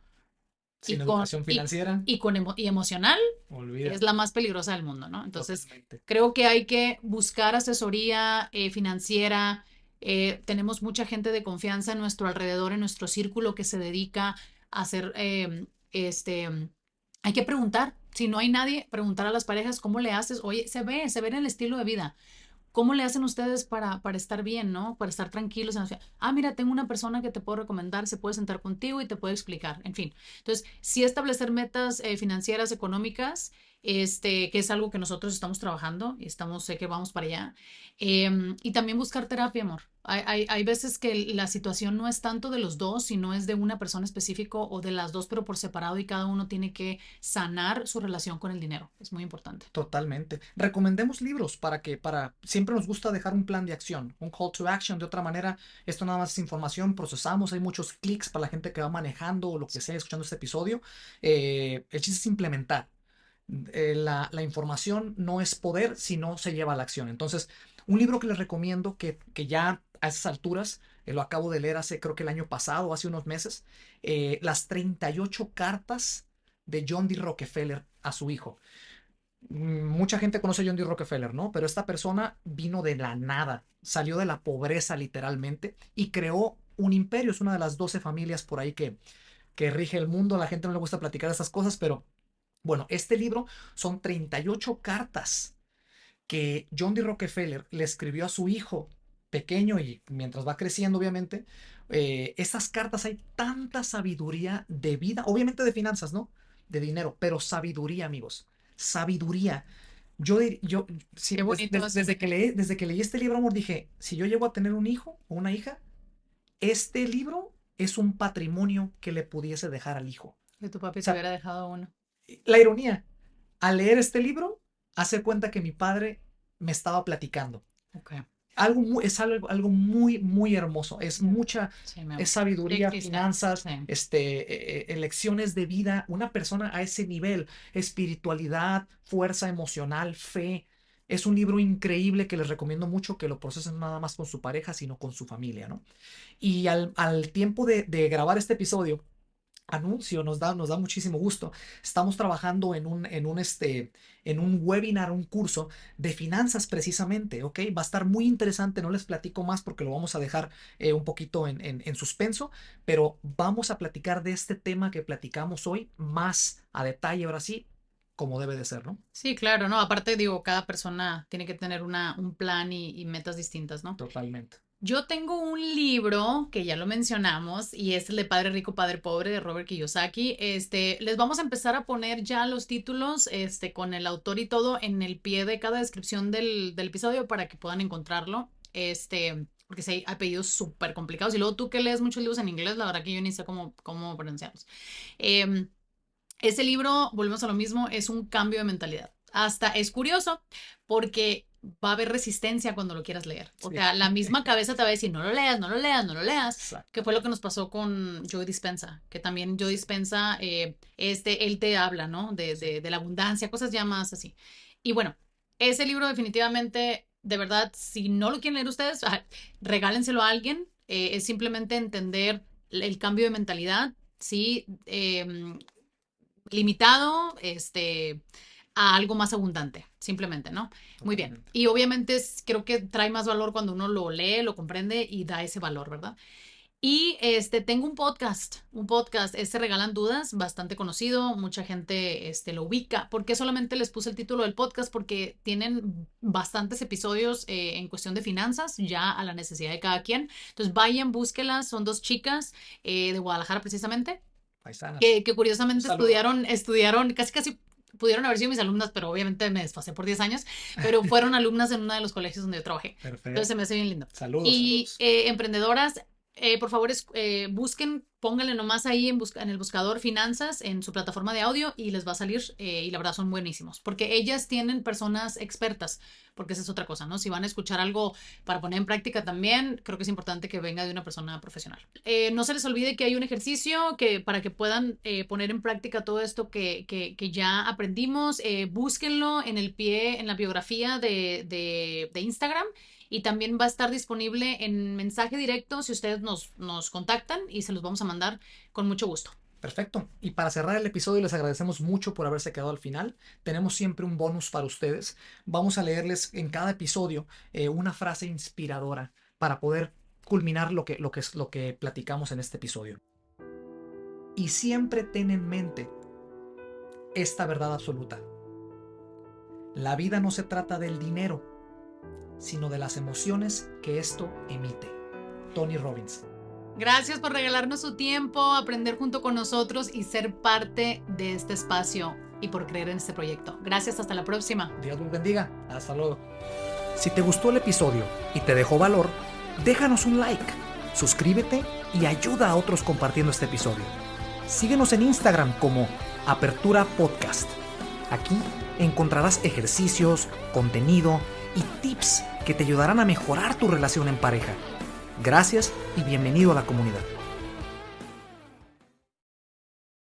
y Sin educación financiera, y emocional es olvídate. la más peligrosa del mundo, ¿no? Entonces, Totalmente. creo que hay que buscar asesoría financiera. Tenemos mucha gente de confianza en nuestro alrededor, en nuestro círculo que se dedica a hacer, hay que preguntar. Si no hay nadie, preguntar a las parejas cómo le haces. Oye, se ve en el estilo de vida. ¿Cómo le hacen ustedes para estar bien, ¿no? Para estar tranquilos en la ciudad. Ah, mira, tengo una persona que te puedo recomendar, se puede sentar contigo y te puede explicar, en fin. Entonces, sí establecer metas financieras, económicas, que es algo que nosotros estamos trabajando y sé que vamos para allá. Y también buscar terapia, amor. Hay veces que la situación no es tanto de los dos, sino es de una persona específica o de las dos, pero por separado y cada uno tiene que sanar su relación con el dinero. Es muy importante. Totalmente. Recomendemos libros siempre nos gusta dejar un plan de acción, un call to action. De otra manera, esto nada más es información, procesamos, hay muchos clics para la gente que va manejando o lo que sea escuchando este episodio. El chiste es implementar. La información no es poder si no se lleva a la acción. Entonces, un libro que les recomiendo que ya a esas alturas, lo acabo de leer hace creo que el año pasado, hace unos meses, las 38 cartas de John D. Rockefeller a su hijo. Mucha gente conoce a John D. Rockefeller, ¿no? Pero esta persona vino de la nada, salió de la pobreza literalmente y creó un imperio. Es una de las 12 familias por ahí que rige el mundo. A la gente no le gusta platicar esas cosas, pero bueno, este libro son 38 cartas que John D. Rockefeller le escribió a su hijo pequeño y mientras va creciendo, obviamente. Esas cartas hay tanta sabiduría de vida, obviamente de finanzas, ¿no? De dinero, pero sabiduría, amigos. Sabiduría. Yo sí, Qué bonito eso. desde que leí este libro, amor, dije, si yo llego a tener un hijo o una hija, este libro es un patrimonio que le pudiese dejar al hijo. Que tu papi O te sea, hubiera dejado uno. la ironía, al leer este libro, hace cuenta que mi padre me estaba platicando. Ok. Es algo muy, muy hermoso. Sí, mi Es amor. Sí sabiduría, existe. finanzas, Sí. lecciones de vida. Una persona a ese nivel, espiritualidad, fuerza emocional, fe. Es un libro increíble que les recomiendo mucho que lo procesen nada más con su pareja, sino con su familia, ¿no? Y al tiempo de grabar este episodio, anuncio, nos da muchísimo gusto. Estamos trabajando en un webinar, un curso de finanzas precisamente, ¿ok? Va a estar muy interesante, no les platico más porque lo vamos a dejar un poquito en suspenso, pero vamos a platicar de este tema que platicamos hoy más a detalle, ahora sí, como debe de ser, ¿no? Sí, claro, ¿no? Aparte, digo, cada persona tiene que tener un plan y metas distintas, ¿no? Totalmente. Yo tengo un libro que ya lo mencionamos y es el de Padre Rico, Padre Pobre de Robert Kiyosaki. Les vamos a empezar a poner ya los títulos, con el autor y todo en el pie de cada descripción del episodio para que puedan encontrarlo. Porque sí hay apellidos súper complicados. Y luego tú que lees muchos libros en inglés, la verdad que yo ni sé cómo pronunciarlos. Em, ese libro, volvemos a lo mismo, es un cambio de mentalidad. Hasta es curioso porque va a haber resistencia cuando lo quieras leer. O Sí. sea, la misma cabeza te va a decir, no lo leas, no lo leas, no lo leas. Exacto. Que fue lo que nos pasó con Joe Dispenza, que también Joe Dispenza, él te habla, ¿no? De la abundancia, cosas ya más así. Y bueno, ese libro definitivamente, de verdad, si no lo quieren leer ustedes, regálenselo a alguien. Es simplemente entender el cambio de mentalidad, ¿sí? Limitado, a algo más abundante, simplemente, ¿no? Muy bien. Totalmente. Y obviamente creo que trae más valor cuando uno lo lee, lo comprende y da ese valor, ¿verdad? Y tengo un podcast, Se Regalan Dudas, bastante conocido, mucha gente lo ubica. ¿Por qué solamente les puse el título del podcast? Porque tienen bastantes episodios en cuestión de finanzas, ya a la necesidad de cada quien. Entonces vayan, búsquelas, son dos chicas de Guadalajara precisamente, Paisanas. que Un curiosamente saludo. estudiaron, casi pudieron haber sido mis alumnas, pero obviamente me desfasé por 10 años, pero fueron alumnas en uno de los colegios donde yo trabajé. Entonces se Perfecto. me hace bien lindo. Saludos, Y saludos. emprendedoras, por favor, busquen, pónganle nomás ahí en el buscador finanzas en su plataforma de audio y les va a salir, y la verdad son buenísimos, porque ellas tienen personas expertas, porque esa es otra cosa, ¿no? Si van a escuchar algo para poner en práctica también, creo que es importante que venga de una persona profesional. No se les olvide que hay un ejercicio para que puedan poner en práctica todo esto que ya aprendimos. Búsquenlo en la biografía de Instagram. Y también va a estar disponible en mensaje directo si ustedes nos contactan y se los vamos a mandar con mucho gusto. Perfecto. Y para cerrar el episodio, les agradecemos mucho por haberse quedado al final. Tenemos siempre un bonus para ustedes. Vamos a leerles en cada episodio una frase inspiradora para poder culminar lo que platicamos en este episodio. Y siempre ten en mente esta verdad absoluta. La vida no se trata del dinero, sino de las emociones que esto emite. Tony Robbins. Gracias por regalarnos su tiempo, aprender junto con nosotros y ser parte de este espacio y por creer en este proyecto. Gracias, hasta la próxima. Dios los bendiga. Hasta luego. Si te gustó el episodio y te dejó valor, déjanos un like, suscríbete y ayuda a otros compartiendo este episodio. Síguenos en Instagram como Apertura Podcast. Aquí encontrarás ejercicios, contenido y tips que te ayudarán a mejorar tu relación en pareja. Gracias y bienvenido a la comunidad.